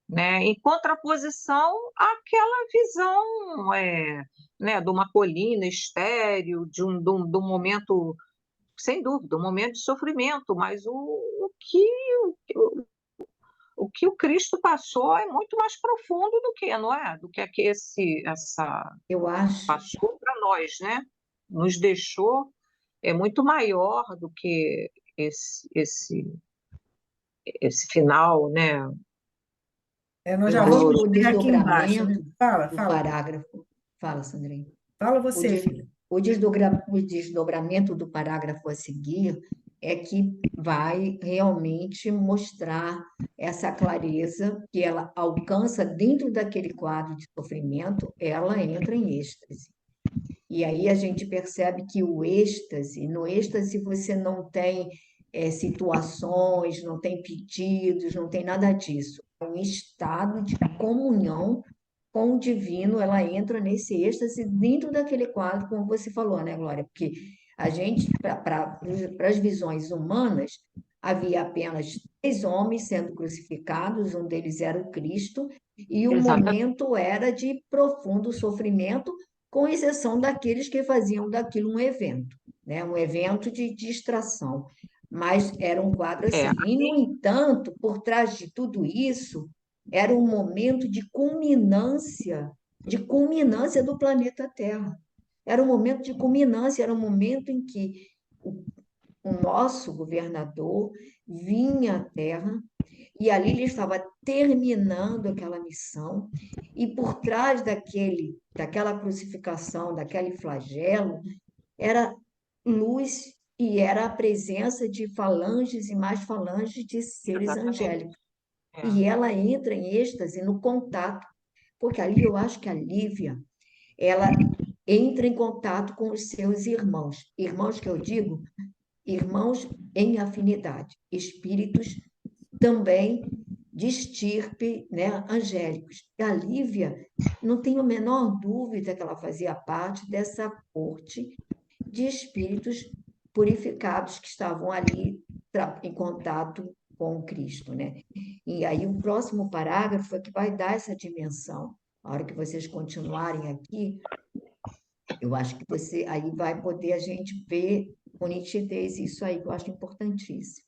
né, em contraposição àquela visão, né, de uma colina estéril, de um momento, sem dúvida, um momento de sofrimento, mas o que que o Cristo passou é muito mais profundo do que, não é? Do que essa Eu acho, passou para nós, né? Nos deixou é muito maior do que esse final, né? Nós eu já acho que vamos o chegar aqui embaixo, né? desdobramento Fala, do fala, parágrafo. Fala, Sandrinha. fala O, você, des- filha. o desdobramento do parágrafo a seguir é que vai realmente mostrar essa clareza que ela alcança dentro daquele quadro de sofrimento, ela entra em êxtase. E aí a gente percebe que o êxtase, no êxtase você não tem situações, não tem pedidos, não tem nada disso. É um estado de comunhão com o divino, ela entra nesse êxtase dentro daquele quadro, como você falou, né, Glória? Porque a gente, para as visões humanas, havia apenas 3 homens sendo crucificados, um deles era o Cristo, e o Exatamente. momento era de profundo sofrimento, com exceção daqueles que faziam daquilo um evento, né? Um evento de distração. Mas era um quadro É, assim. E, no entanto, por trás de tudo isso, era um momento de culminância do planeta Terra. Era um momento de culminância, era um momento em que o nosso governador vinha à Terra e ali ele estava terminando aquela missão e por trás daquela crucificação, daquele flagelo, era luz e era a presença de falanges e mais falanges de seres exatamente. angélicos. É. E ela entra em êxtase no contato, porque ali eu acho que a Lívia, ela entra em contato com os seus irmãos. Irmãos que eu digo, irmãos em afinidade, espíritos também de estirpe, né, angélicos. E a Lívia, não tenho a menor dúvida que ela fazia parte dessa corte de espíritos purificados que estavam ali em contato com o Cristo, né? E aí o próximo parágrafo é que vai dar essa dimensão. A hora que vocês continuarem aqui, eu acho que você aí vai poder a gente ver com nitidez isso aí, que eu acho importantíssimo.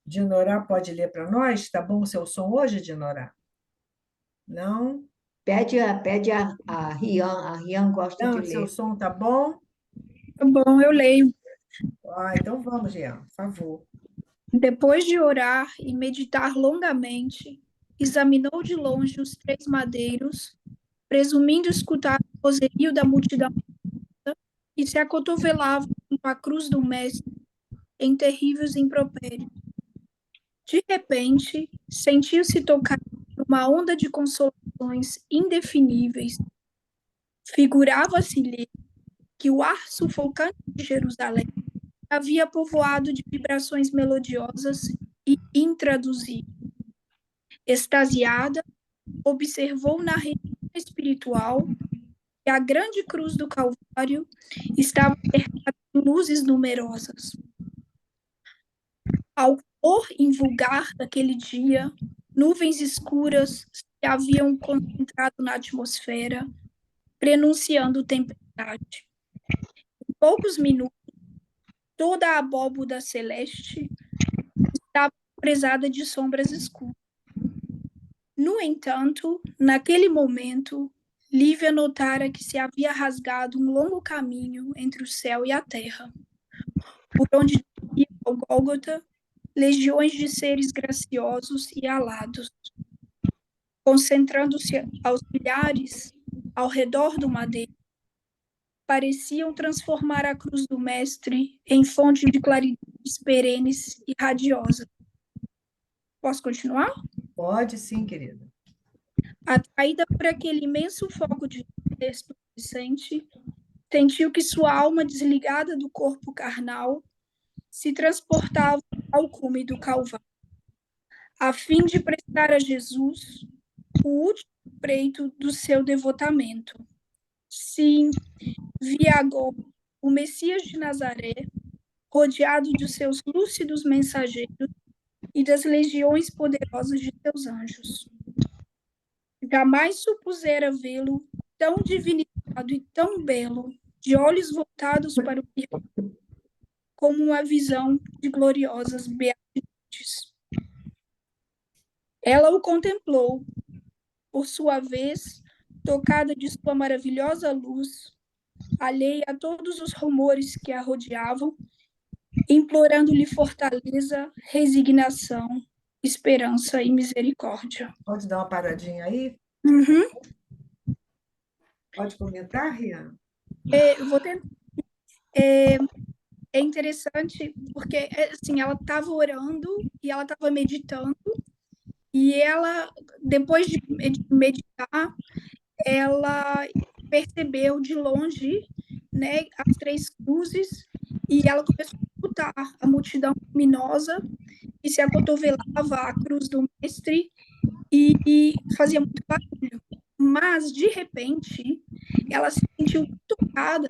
Dinorá pode ler para nós? Tá bom o seu som hoje, Dinorá? Não? Pede a Rian gosta de Não, seu ler. som tá bom? Tá bom, eu leio. Então vamos, Jean, por favor. Depois de orar e meditar longamente, examinou de longe os 3 madeiros, presumindo escutar o vozerio da multidão, e se acotovelava junto à cruz do Mestre em terríveis impropérios. De repente, sentiu-se tocar por uma onda de consolações indefiníveis. Figurava-se-lhe que o ar sufocante de Jerusalém havia povoado de vibrações melodiosas e intraduzíveis. Extasiada, observou na região espiritual que a grande cruz do Calvário estava cercada de luzes numerosas. Ao calor invulgar daquele dia, nuvens escuras se haviam concentrado na atmosfera, prenunciando tempestade. Em poucos minutos, toda a abóboda celeste estava presada de sombras escuras. No entanto, naquele momento, Lívia notara que se havia rasgado um longo caminho entre o céu e a terra, por onde ia ao Gólgota legiões de seres graciosos e alados, concentrando-se aos milhares ao redor do madeiro, pareciam transformar a cruz do Mestre em fonte de claridades perenes e radiosas. Posso continuar? Pode sim, querida. Atraída por aquele imenso foco de resplandecente, sentiu que sua alma, desligada do corpo carnal, se transportava ao cume do Calvário, a fim de prestar a Jesus o último preito do seu devotamento. Sim, via agora o Messias de Nazaré, rodeado de seus lúcidos mensageiros e das legiões poderosas de seus anjos. Jamais supusera vê-lo tão divinizado e tão belo, de olhos voltados para o firmamento, como uma visão de gloriosas beatitudes. Ela o contemplou, por sua vez, tocada de sua maravilhosa luz, alheia a todos os rumores que a rodeavam, implorando-lhe fortaleza, resignação, esperança e misericórdia. Pode dar uma paradinha aí? Uhum. Pode comentar, Rian? Eu vou tentar. É interessante porque assim, ela estava orando e ela estava meditando, e ela, depois de meditar, ela percebeu de longe, né, as três cruzes, e ela começou a escutar a multidão luminosa que se acotovelava à cruz do mestre e fazia muito barulho. Mas, de repente, ela se sentiu tocada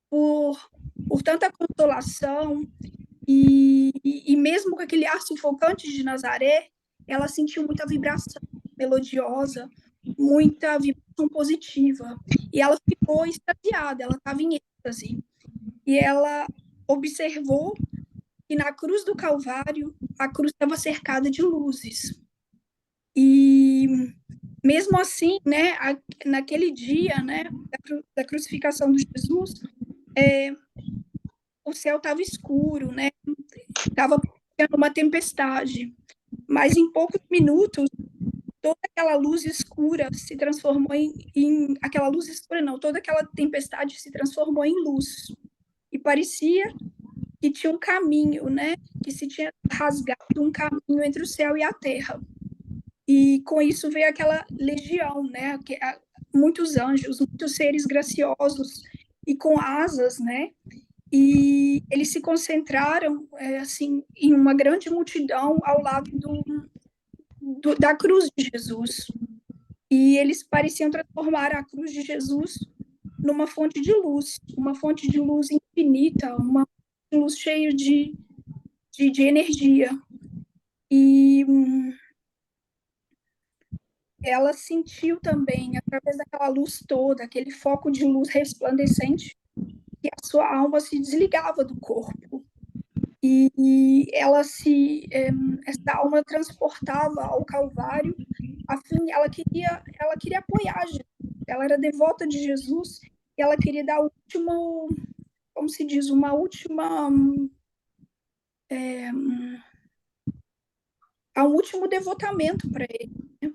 por tanta consolação, e mesmo com aquele ar sufocante de Nazaré, ela sentiu muita vibração melodiosa, muita vibração positiva. E ela ficou extasiada, ela estava em êxtase. E ela observou que na cruz do Calvário, a cruz estava cercada de luzes. E mesmo assim, né, naquele dia, né, da crucificação de Jesus, o céu estava escuro, né, estava uma tempestade, mas em poucos minutos toda aquela luz escura se transformou aquela luz escura não, toda aquela tempestade se transformou em luz, e parecia que tinha um caminho, né, que se tinha rasgado um caminho entre o céu e a terra, e com isso veio aquela legião, né, muitos anjos, muitos seres graciosos e com asas, né, e eles se concentraram assim em uma grande multidão ao lado da cruz de Jesus, e eles pareciam transformar a cruz de Jesus numa fonte de luz, uma fonte de luz infinita, uma luz cheia de energia. E ela sentiu também, através daquela luz toda, aquele foco de luz resplandecente, que a sua alma se desligava do corpo. E ela essa alma transportava ao Calvário, ela queria apoiar Jesus. Ela era devota de Jesus e ela queria dar o último, como se diz, uma última, um último devotamento para ele, né?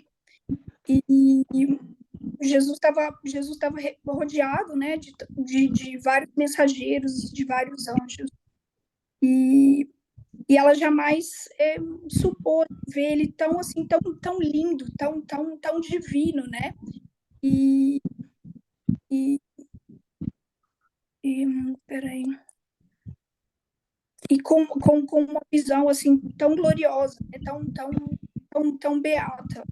E Jesus estava rodeado, né, de vários mensageiros, de vários anjos, e ela jamais supôs ver ele tão assim, tão lindo, tão divino, né? E peraí. E com uma visão assim tão gloriosa, né? tão beata.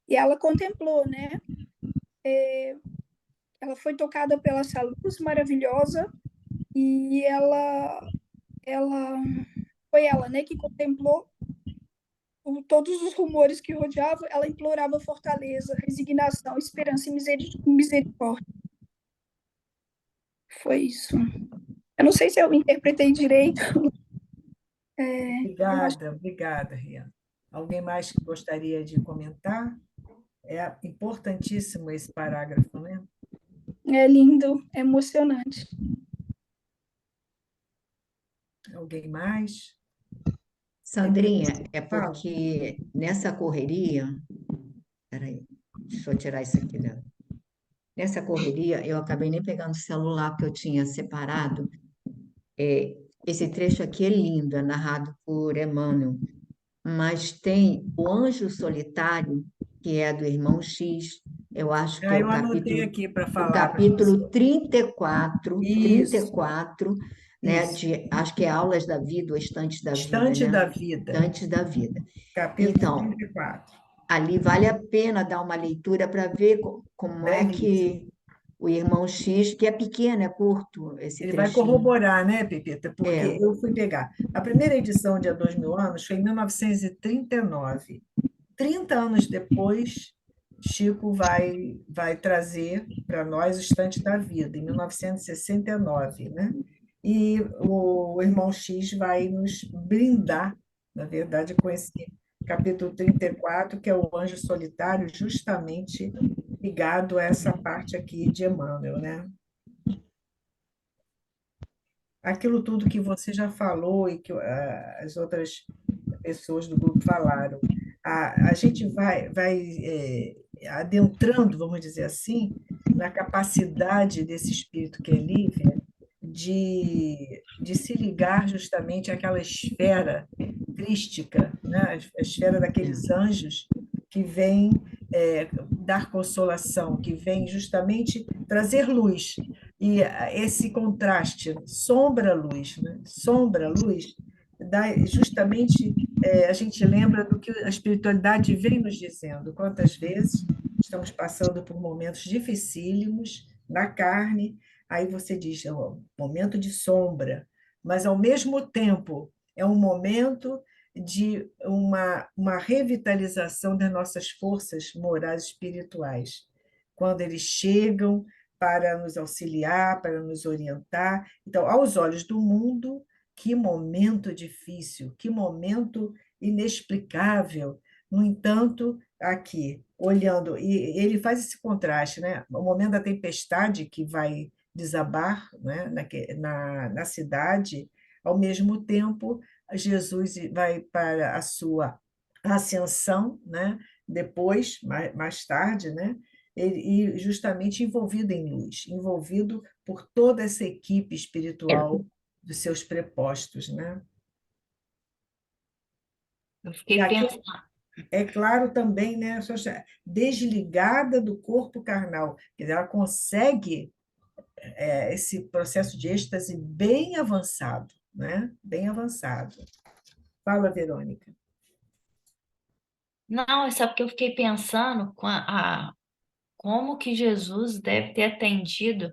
E ela contemplou, né? Ela foi tocada pela essa luz maravilhosa, e foi ela, né, que contemplou todos os rumores que rodeavam. Ela implorava fortaleza, resignação, esperança e misericórdia. Foi isso. Eu não sei se eu interpretei direito. Obrigada, Rian. Alguém mais que gostaria de comentar? É importantíssimo esse parágrafo, né? É lindo, é emocionante. Alguém mais? Sandrinha, é porque nessa correria, peraí, deixa eu tirar isso aqui dela. Nessa correria, eu acabei nem pegando o celular que eu tinha separado. Esse trecho aqui é lindo, é narrado por Emmanuel, mas tem o Anjo Solitário, que é do Irmão X, eu acho que é eu anotei aqui para falar. o capítulo 34, Isso. né, Isso. acho que é Aulas da Vida ou Estantes da Vida, Estante né? da Vida. Estantes da Vida. Capítulo Então, 34. ali vale a pena dar uma leitura para ver como é que o Irmão X, que é pequeno, é curto, esse Ele vai trechinho. corroborar, né, Pepita? Porque eu fui pegar. A primeira edição de Há 2000 anos foi em 1939. 30 anos depois, Chico vai trazer para nós o Estante da Vida, em 1969, né? E o irmão X vai nos brindar, na verdade, com esse capítulo 34, que é o Anjo Solitário, justamente ligado a essa parte aqui de Emmanuel, né? Aquilo tudo que você já falou e que as outras pessoas do grupo falaram. A gente vai adentrando, vamos dizer assim, na capacidade desse espírito que é Lívia de se ligar justamente àquela esfera crística, né? A esfera daqueles anjos que vêm dar consolação, que vêm justamente trazer luz. E esse contraste, sombra-luz, né? Sombra-luz, dá justamente a gente lembra do que a espiritualidade vem nos dizendo. Quantas vezes estamos passando por momentos dificílimos na carne, aí você diz, é um momento de sombra, mas ao mesmo tempo é um momento de uma revitalização das nossas forças morais e espirituais. Quando eles chegam para nos auxiliar, para nos orientar. Então, aos olhos do mundo, que momento difícil, que momento inexplicável. No entanto, aqui, olhando, e ele faz esse contraste, né? O momento da tempestade que vai desabar, né? Na cidade, ao mesmo tempo, Jesus vai para a sua ascensão, né? Depois, mais tarde, né? E justamente envolvido em luz, envolvido por toda essa equipe espiritual dos seus prepostos, né? Eu E fiquei aqui pensando, é claro também, né, desligada do corpo carnal, quer dizer, ela consegue esse processo de êxtase bem avançado, né? Bem avançado. Fala, Verônica. não, é só porque eu fiquei pensando como que Jesus deve ter atendido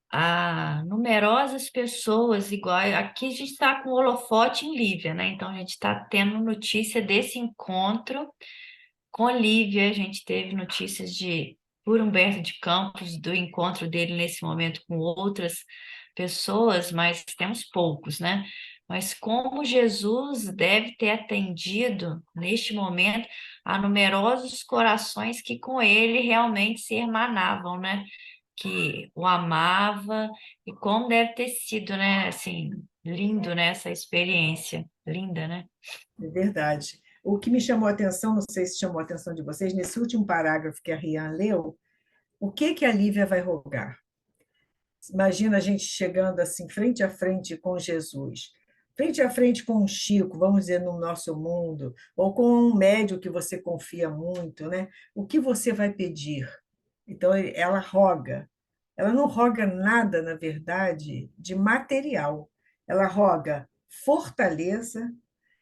a numerosas pessoas, igual aqui a gente está com o holofote em Lívia, né? Então a gente está tendo notícia desse encontro com Lívia, a gente teve notícias por Humberto de Campos, do encontro dele nesse momento com outras pessoas, mas temos poucos, né? Mas como Jesus deve ter atendido neste momento a numerosos corações que com ele realmente se hermanavam, né? Que o amava e como deve ter sido, né? Assim, lindo, né? Essa experiência, linda, né? É verdade. O que me chamou a atenção, não sei se chamou a atenção de vocês, nesse último parágrafo que a Rian leu, o que a Lívia vai rogar? Imagina a gente chegando assim, frente a frente com Jesus, frente a frente com um Chico, vamos dizer, no nosso mundo, ou com um médium que você confia muito, né? O que você vai pedir? Então, ela roga. Ela não roga nada, na verdade, de material. Ela roga fortaleza,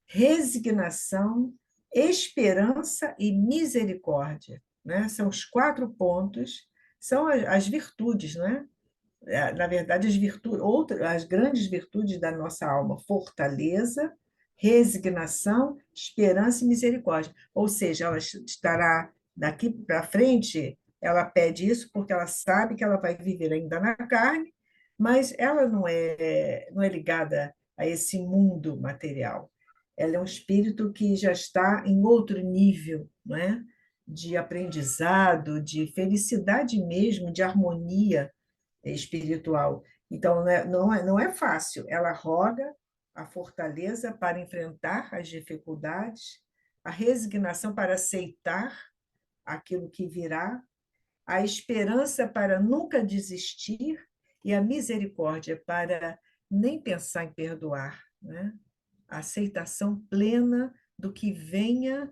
resignação, esperança e misericórdia, né? São os 4 pontos, são as virtudes, né? Na verdade, as grandes virtudes da nossa alma: fortaleza, resignação, esperança e misericórdia. Ou seja, ela estará daqui para frente, ela pede isso porque ela sabe que ela vai viver ainda na carne, mas ela não é ligada a esse mundo material. Ela é um espírito que já está em outro nível, não é? De aprendizado, de felicidade mesmo, de harmonia espiritual. Então, não é fácil. Ela roga a fortaleza para enfrentar as dificuldades, a resignação para aceitar aquilo que virá, a esperança para nunca desistir e a misericórdia para nem pensar em perdoar, né? A aceitação plena do que venha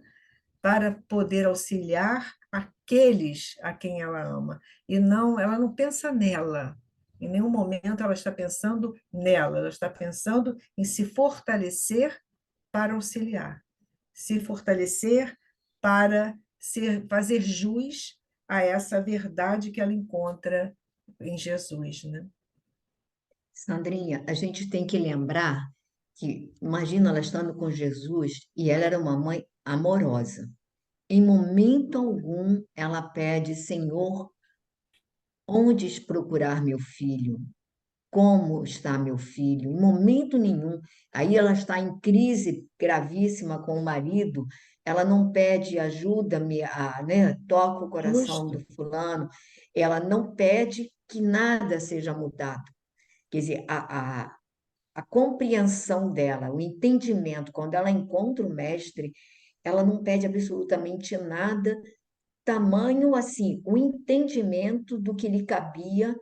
para poder auxiliar aqueles a quem ela ama. E não, ela não pensa nela. Em nenhum momento ela está pensando nela, ela está pensando em se fortalecer para auxiliar, se fortalecer para fazer jus a essa verdade que ela encontra em Jesus, né? Sandrinha, a gente tem que lembrar que, imagina ela estando com Jesus e ela era uma mãe amorosa. Em momento algum, ela pede, Senhor, onde procurar meu filho? Como está meu filho? Em momento nenhum. Aí ela está em crise gravíssima com o marido, ela não pede ajuda-me, né? Toca o coração Justo. do fulano, ela não pede que nada seja mudado. Quer dizer, a compreensão dela, o entendimento, quando ela encontra o mestre, ela não pede absolutamente nada, tamanho assim, o entendimento do que lhe cabia.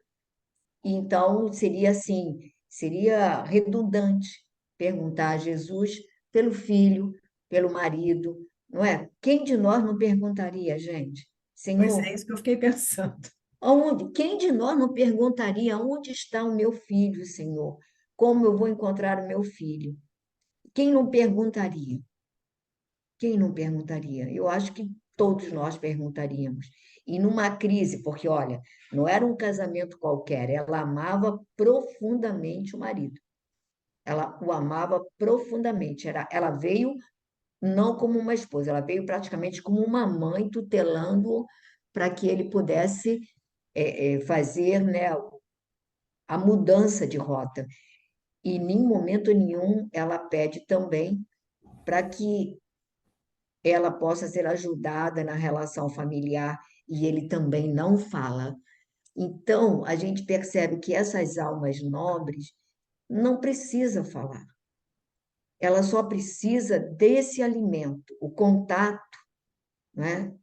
Então, seria assim, seria redundante perguntar a Jesus pelo filho, pelo marido, não é? Quem de nós não perguntaria, gente? Pois é, Senhor, isso que eu fiquei pensando. aonde? Quem de nós não perguntaria onde está o meu filho, Senhor? Como eu vou encontrar o meu filho? Quem não perguntaria? Quem não perguntaria? Eu acho que todos nós perguntaríamos. E numa crise, porque olha, não era um casamento qualquer, ela amava profundamente o marido. Ela o amava profundamente. Ela veio não como uma esposa, ela veio praticamente como uma mãe tutelando para que ele pudesse fazer, né, a mudança de rota. E em momento nenhum ela pede também para que ela possa ser ajudada na relação familiar e ele também não fala. Então, a gente percebe que essas almas nobres não precisam falar. Ela só precisa desse alimento, o contato, né?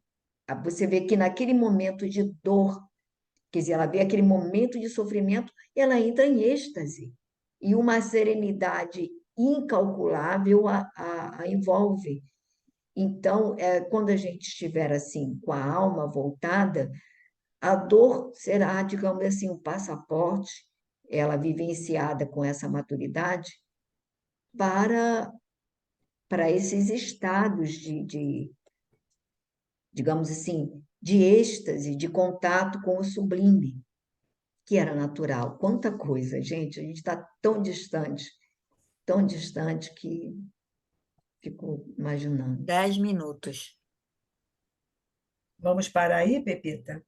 Você vê que naquele momento de dor, quer dizer, ela vê aquele momento de sofrimento, ela entra em êxtase. E uma serenidade incalculável a envolve. Então, quando a gente estiver assim, com a alma voltada, a dor será, digamos assim, um passaporte, ela vivenciada com essa maturidade, para, para esses estados digamos assim, de êxtase, de contato com o sublime, que era natural. Quanta coisa, gente, a gente está tão distante que fico imaginando. 10 minutos. Vamos parar aí, Pepita?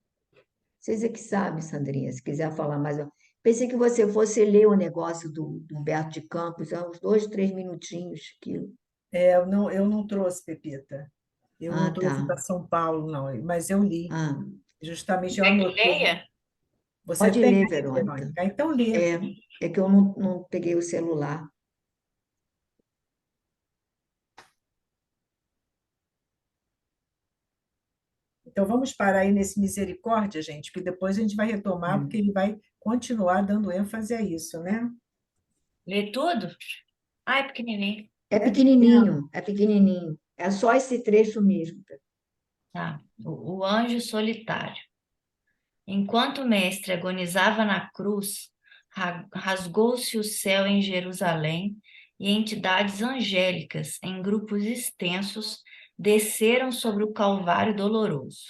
Vocês é que sabem, Sandrinha, se quiser falar mais. Pensei que você fosse ler o negócio do Humberto de Campos, uns 2, 3 minutinhos. Eu não trouxe, Pepita. Eu não Ah, tá. trouxe para São Paulo, não, mas eu li. Ah, Justamente eu Quer que anotei. leia? Você pode tem ler, aí, Verônica. Verônica? Então lê. É, é que eu não peguei o celular. Então vamos parar aí nesse misericórdia, gente, que depois a gente vai retomar, porque Hum. ele vai continuar dando ênfase a isso, né? Lê tudo? Ai, pequenininho. É É pequeno. pequenininho, é pequenininho. É só esse trecho mesmo. Tá. O anjo solitário. Enquanto o mestre agonizava na cruz, rasgou-se o céu em Jerusalém e entidades angélicas, em grupos extensos, desceram sobre o Calvário doloroso.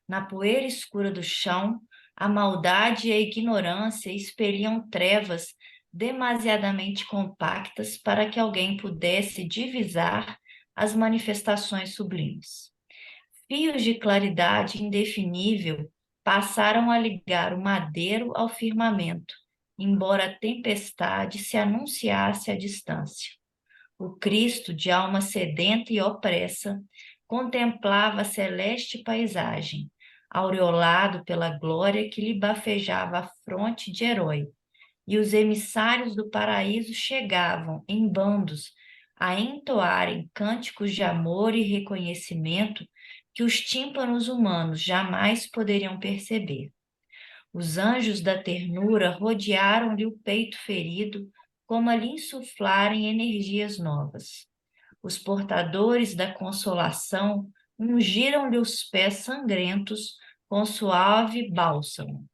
Na poeira escura do chão, a maldade e a ignorância expeliam trevas demasiadamente compactas para que alguém pudesse divisar as manifestações sublimes. Fios de claridade indefinível passaram a ligar o madeiro ao firmamento, embora a tempestade se anunciasse à distância. O Cristo, de alma sedenta e opressa, contemplava a celeste paisagem, aureolado pela glória que lhe bafejava a fronte de herói, e os emissários do paraíso chegavam, em bandos, a entoarem cânticos de amor e reconhecimento que os tímpanos humanos jamais poderiam perceber. Os anjos da ternura rodearam-lhe o peito ferido, como a lhe insuflarem energias novas. Os portadores da consolação ungiram-lhe os pés sangrentos com suave bálsamo.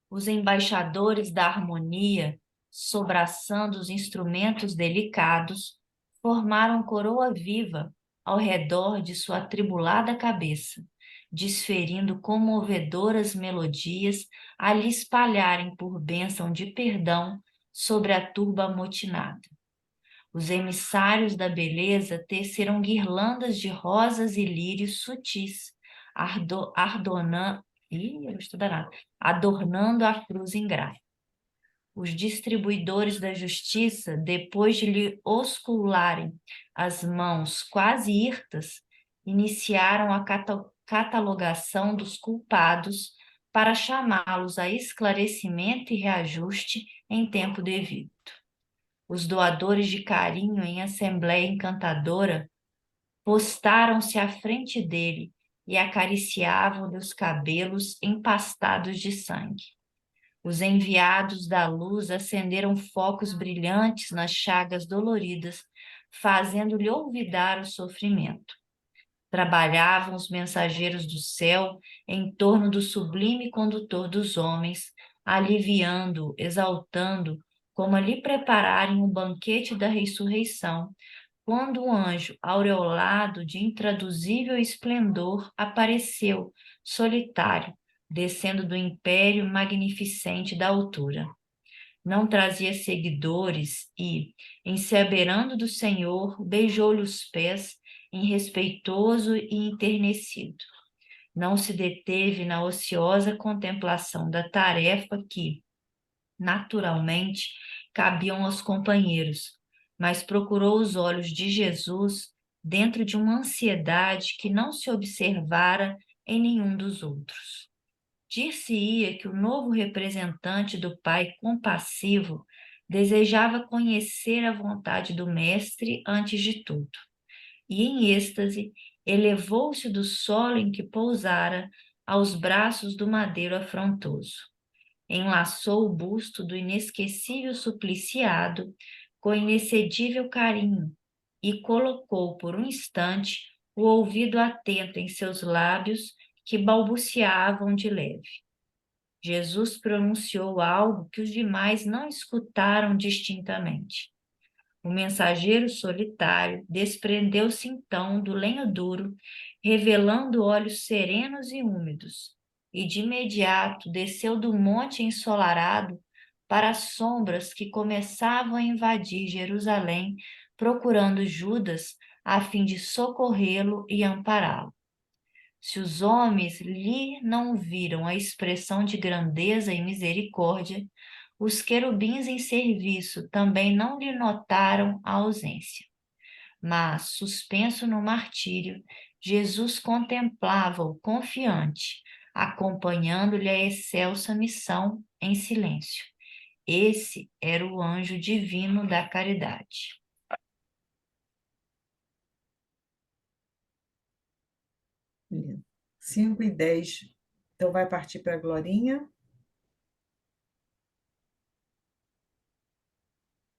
Os embaixadores da harmonia, sobraçando os instrumentos delicados, formaram coroa viva ao redor de sua atribulada cabeça, desferindo comovedoras melodias a lhe espalharem por bênção de perdão sobre a turba amotinada. Os emissários da beleza teceram guirlandas de rosas e lírios sutis, eu vou estudar nada. Adornando a cruz ingrata. Os distribuidores da justiça, depois de lhe oscularem as mãos quase hirtas, iniciaram a catalogação dos culpados para chamá-los a esclarecimento e reajuste em tempo devido. Os doadores de carinho em assembleia encantadora postaram-se à frente dele e acariciavam-lhe os cabelos empastados de sangue. Os enviados da luz acenderam focos brilhantes nas chagas doloridas, fazendo-lhe olvidar o sofrimento. Trabalhavam os mensageiros do céu em torno do sublime condutor dos homens, aliviando, exaltando, como a lhe prepararem o banquete da ressurreição, quando o anjo, aureolado de intraduzível esplendor, apareceu, solitário, descendo do império magnificente da altura. Não trazia seguidores e, em se abeirando do Senhor, beijou-lhe os pés, em respeitoso e enternecido. Não se deteve na ociosa contemplação da tarefa que, naturalmente, cabiam aos companheiros, mas procurou os olhos de Jesus dentro de uma ansiedade que não se observara em nenhum dos outros. Dir-se-ia que o novo representante do Pai compassivo desejava conhecer a vontade do Mestre antes de tudo. E, em êxtase, elevou-se do solo em que pousara aos braços do madeiro afrontoso. Enlaçou o busto do inesquecível supliciado com inexcedível carinho e colocou por um instante o ouvido atento em seus lábios que balbuciavam de leve. Jesus pronunciou algo que os demais não escutaram distintamente. O mensageiro solitário desprendeu-se então do lenho duro, revelando olhos serenos e úmidos, e de imediato desceu do monte ensolarado para as sombras que começavam a invadir Jerusalém, procurando Judas a fim de socorrê-lo e ampará-lo. Se os homens lhe não viram a expressão de grandeza e misericórdia, os querubins em serviço também não lhe notaram a ausência. Mas, suspenso no martírio, Jesus contemplava-o confiante, acompanhando-lhe a excelsa missão em silêncio. Esse era o anjo divino da caridade. 5:10. Então, vai partir para a Glorinha.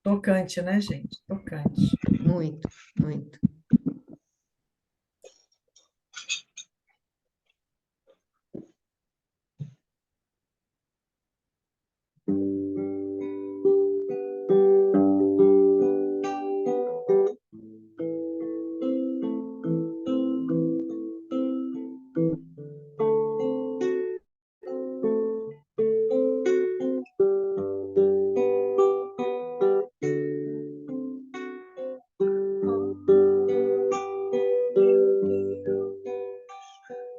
Tocante, né, gente? Tocante. Muito, muito.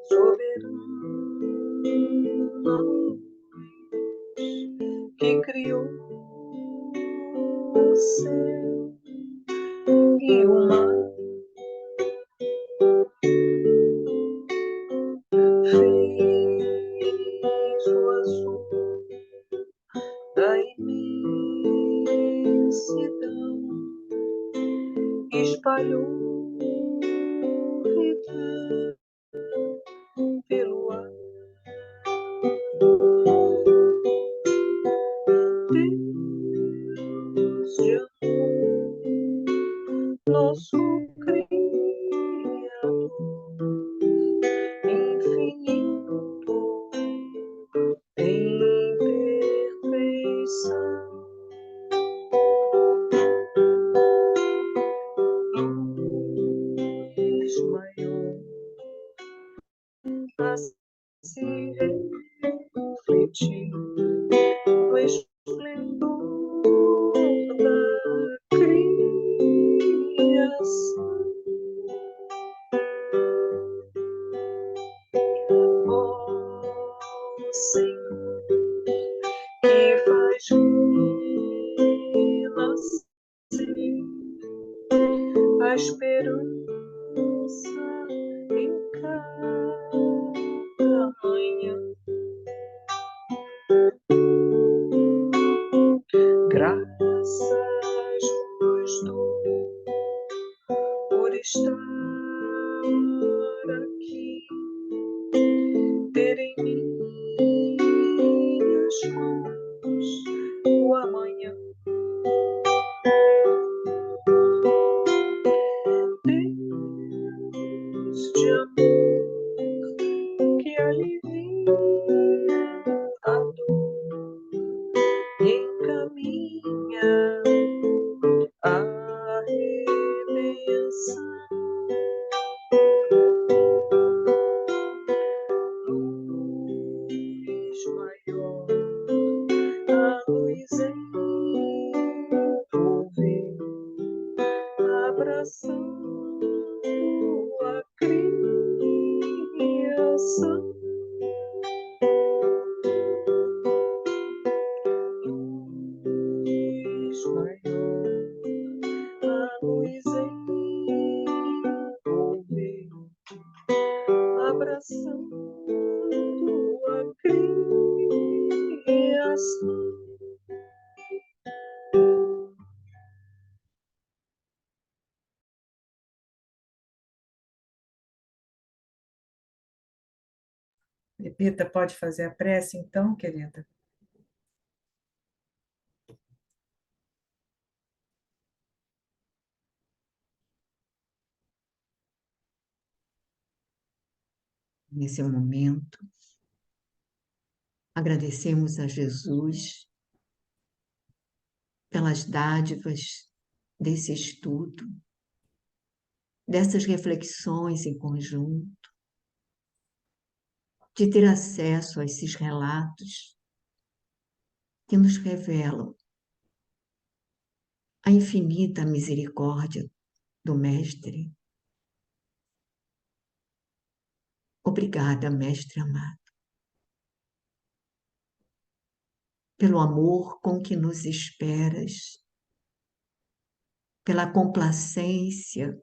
Soberano que criou o céu e o mar, fez o azul da imensidão, espalhou vida pelo ar. Deus de amor, nosso Criador, infinito em perfeição. Luz maior a se refletir no esplendor da criação. paz. Pepita, pode fazer a prece então, querida? Nesse momento, agradecemos a Jesus pelas dádivas desse estudo, dessas reflexões em conjunto, de ter acesso a esses relatos que nos revelam a infinita misericórdia do Mestre. Obrigada, Mestre amado, pelo amor com que nos esperas, pela complacência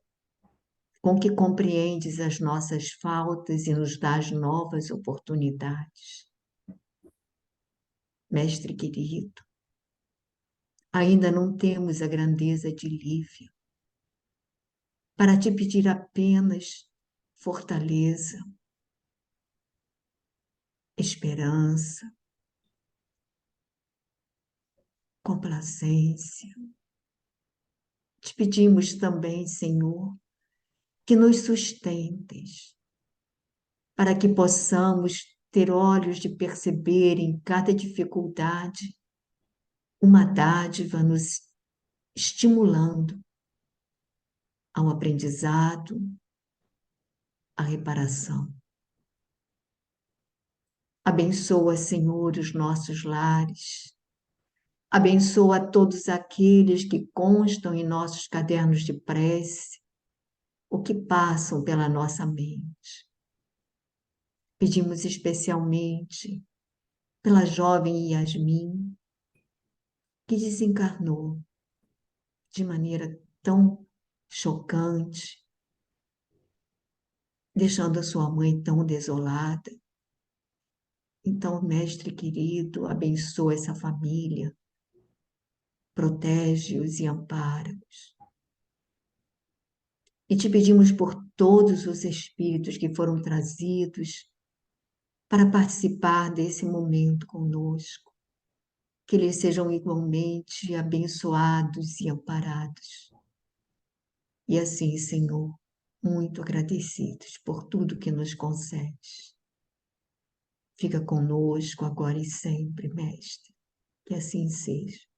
com que compreendes as nossas faltas e nos dás novas oportunidades. Mestre querido, ainda não temos a grandeza de Lívia para te pedir apenas fortaleza, esperança, complacência. Te pedimos também, Senhor, que nos sustentes, para que possamos ter olhos de perceber em cada dificuldade uma dádiva nos estimulando ao aprendizado, à reparação. Abençoa, Senhor, os nossos lares. Abençoa todos aqueles que constam em nossos cadernos de prece, o que passam pela nossa mente. Pedimos especialmente pela jovem Yasmin, que desencarnou de maneira tão chocante, deixando a sua mãe tão desolada. Então, Mestre querido, abençoa essa família, protege-os e ampara-os. E te pedimos por todos os espíritos que foram trazidos para participar desse momento conosco, que eles sejam igualmente abençoados e amparados. E assim, Senhor, muito agradecidos por tudo que nos concedes. Fica conosco agora e sempre, Mestre, que assim seja.